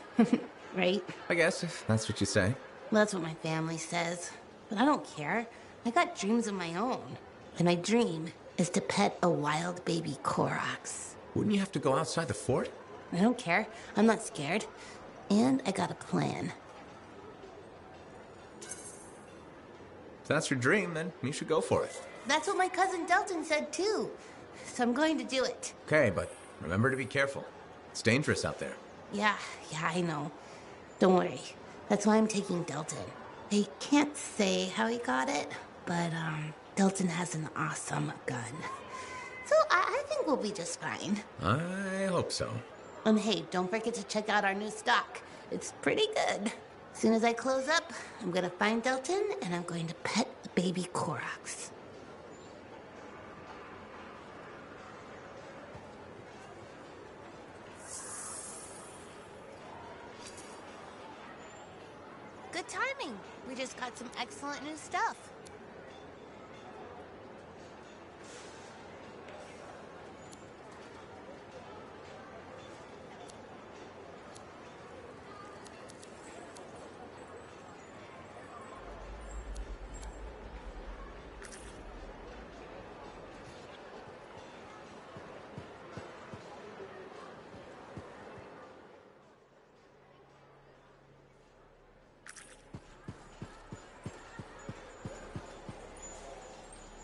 Right? I guess, if that's what you say. Well, that's what my family says. But I don't care. I got dreams of my own. And my dream is to pet a wild baby Korok's. Wouldn't you have to go outside the fort? I don't care. I'm not scared. And I got a plan. If that's your dream, then you should go for it. That's what my cousin Delton said too. So I'm going to do it. Okay, but remember to be careful. It's dangerous out there. Yeah, I know. Don't worry. That's why I'm taking Delton. I can't say how he got it, but Delton has an awesome gun. So I think we'll be just fine. I hope so. And hey, don't forget to check out our new stock. It's pretty good. As soon as I close up, I'm gonna find Delton and I'm going to pet the baby Korok's. Good timing. We just got some excellent new stuff.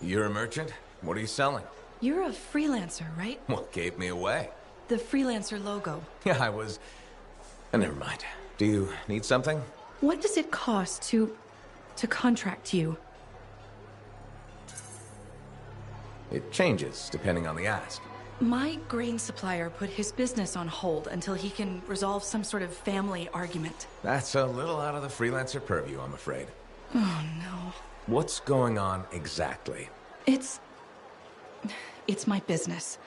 You're a merchant? What are you selling? You're a freelancer, right? What gave me away? The freelancer logo. Yeah, I was... never mind. Do you need something? What does it cost to contract you? It changes depending on the ask. My grain supplier put his business on hold until he can resolve some sort of family argument. That's a little out of the freelancer purview, I'm afraid. Oh, no. What's going on exactly? It's my business.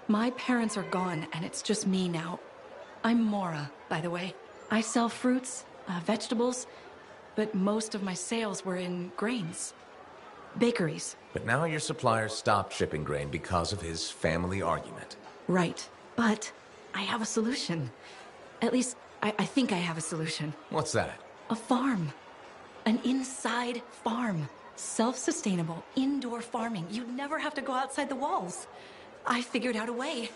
My parents are gone, and it's just me now. I'm Mora, by the way. I sell fruits, vegetables, but most of my sales were in grains. Bakeries. But now your supplier stopped shipping grain because of his family argument. Right. But I have a solution. At least, I think I have a solution. What's that? A farm. An inside farm. Self-sustainable, indoor farming. You'd never have to go outside the walls. I figured out a way.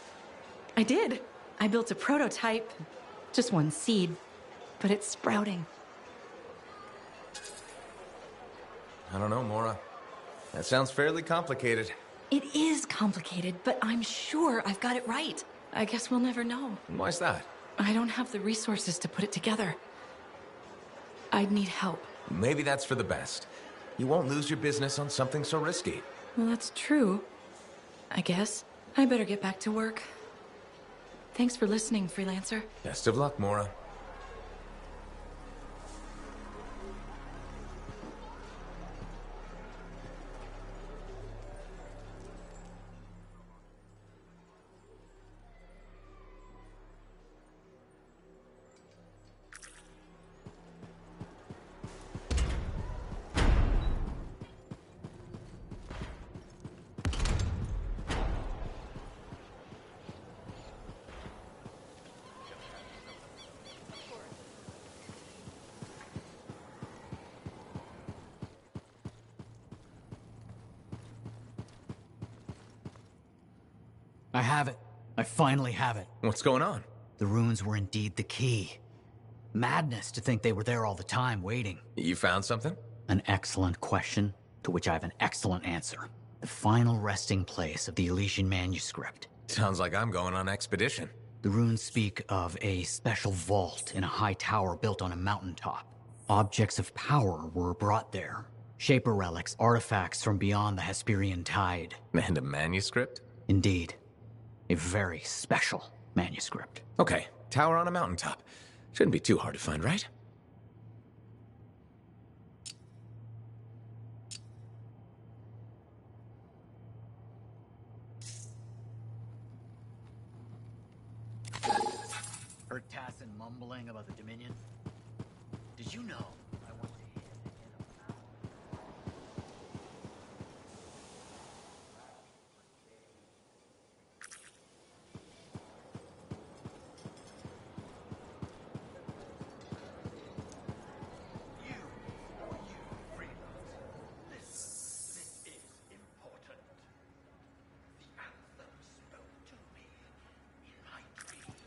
I did. I built a prototype. Just one seed. But it's sprouting. I don't know, Mora. That sounds fairly complicated. It is complicated, but I'm sure I've got it right. I guess we'll never know. Why's that? I don't have the resources to put it together. I'd need help. Maybe that's for the best. You won't lose your business on something so risky. Well, that's true. I guess. I better get back to work. Thanks for listening, freelancer. Best of luck, Mora. I have it. I finally have it. What's going on? The runes were indeed the key. Madness to think they were there all the time, waiting. You found something? An excellent question, to which I have an excellent answer. The final resting place of the Elysian manuscript. Sounds like I'm going on expedition. The runes speak of a special vault in a high tower built on a mountaintop. Objects of power were brought there. Shaper relics, artifacts from beyond the Hesperian tide. And a manuscript? Indeed. A very special manuscript. Okay, tower on a mountaintop. Shouldn't be too hard to find, right? Heard Tassin mumbling about the Dominion? Did you know I want to hit the head of a mountain? This is important. The Anthem spoke to me in my dreams.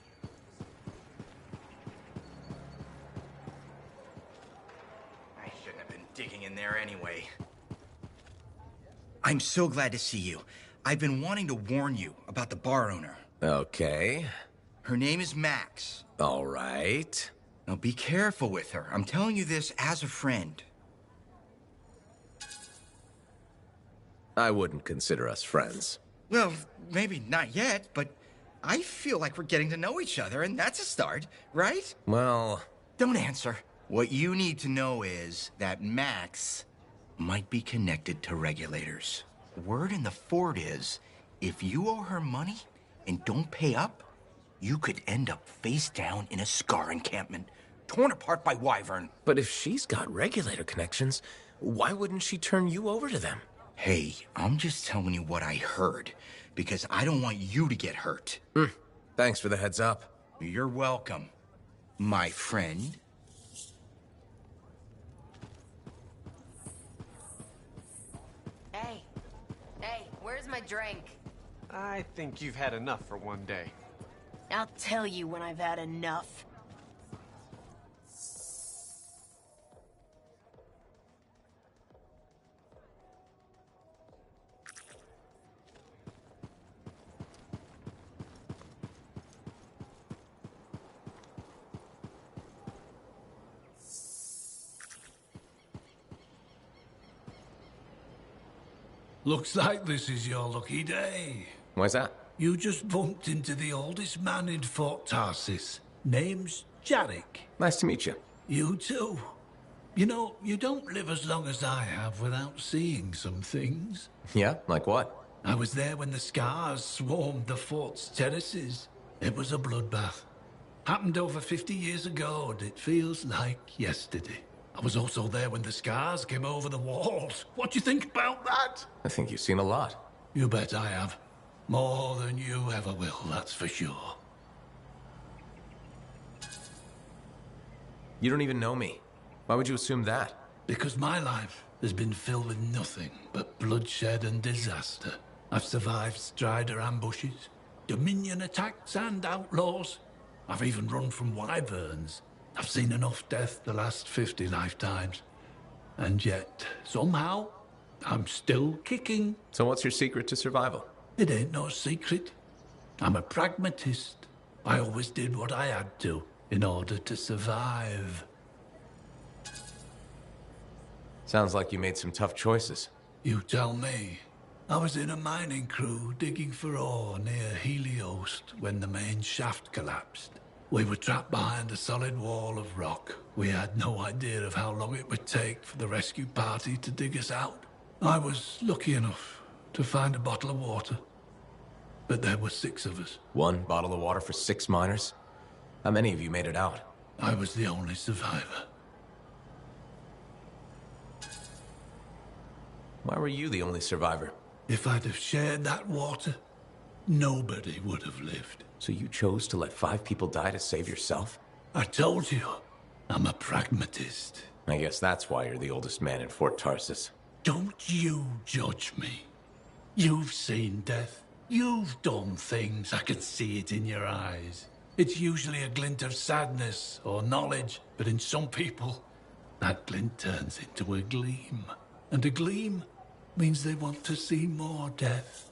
I shouldn't have been digging in there anyway. I'm so glad to see you. I've been wanting to warn you about the bar owner. Okay. Her name is Max. All right. Now be careful with her. I'm telling you this as a friend. I wouldn't consider us friends. Well, maybe not yet, but I feel like we're getting to know each other, and that's a start, right? Well... Don't answer. What you need to know is that Max might be connected to regulators. Word in the fort is, if you owe her money and don't pay up, you could end up face down in a Scar encampment, torn apart by Wyvern. But if she's got regulator connections, why wouldn't she turn you over to them? Hey, I'm just telling you what I heard, because I don't want you to get hurt. Thanks for the heads up. You're welcome, my friend. Hey, where's my drink? I think you've had enough for one day. I'll tell you when I've had enough. Looks like this is your lucky day. Why's that? You just bumped into the oldest man in Fort Tarsis. Name's Jarek. Nice to meet you. You too. You know, you don't live as long as I have without seeing some things. Yeah? Like what? I was there when the Scars swarmed the fort's terraces. It was a bloodbath. Happened over 50 years ago, and it feels like yesterday. I was also there when the scars came over the walls. What do you think about that? I think you've seen a lot. You bet I have. More than you ever will, that's for sure. You don't even know me. Why would you assume that? Because my life has been filled with nothing but bloodshed and disaster. I've survived Strider ambushes, Dominion attacks and outlaws. I've even run from wyverns. I've seen enough death the last 50 lifetimes. And yet, somehow, I'm still kicking. So what's your secret to survival? It ain't no secret. I'm a pragmatist. I always did what I had to in order to survive. Sounds like you made some tough choices. You tell me. I was in a mining crew digging for ore near Heliost when the main shaft collapsed. We were trapped behind a solid wall of rock. We had no idea of how long it would take for the rescue party to dig us out. I was lucky enough to find a bottle of water. But there were 6 of us. 1 bottle of water for 6 miners? How many of you made it out? I was the only survivor. Why were you the only survivor? If I'd have shared that water, nobody would have lived. So you chose to let 5 people die to save yourself? I told you, I'm a pragmatist. I guess that's why you're the oldest man in Fort Tarsus. Don't you judge me. You've seen death. You've done things. I can see it in your eyes. It's usually a glint of sadness or knowledge, but in some people, that glint turns into a gleam. And a gleam means they want to see more death.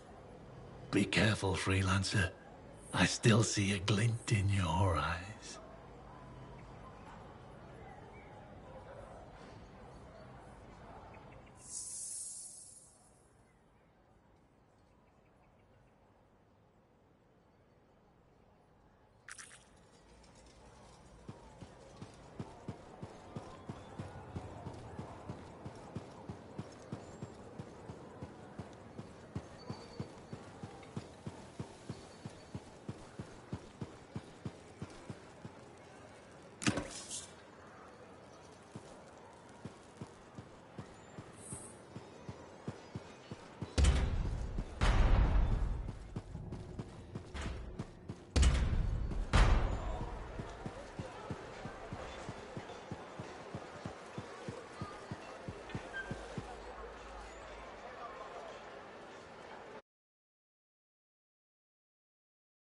Be careful, freelancer. I still see a glint in your eye.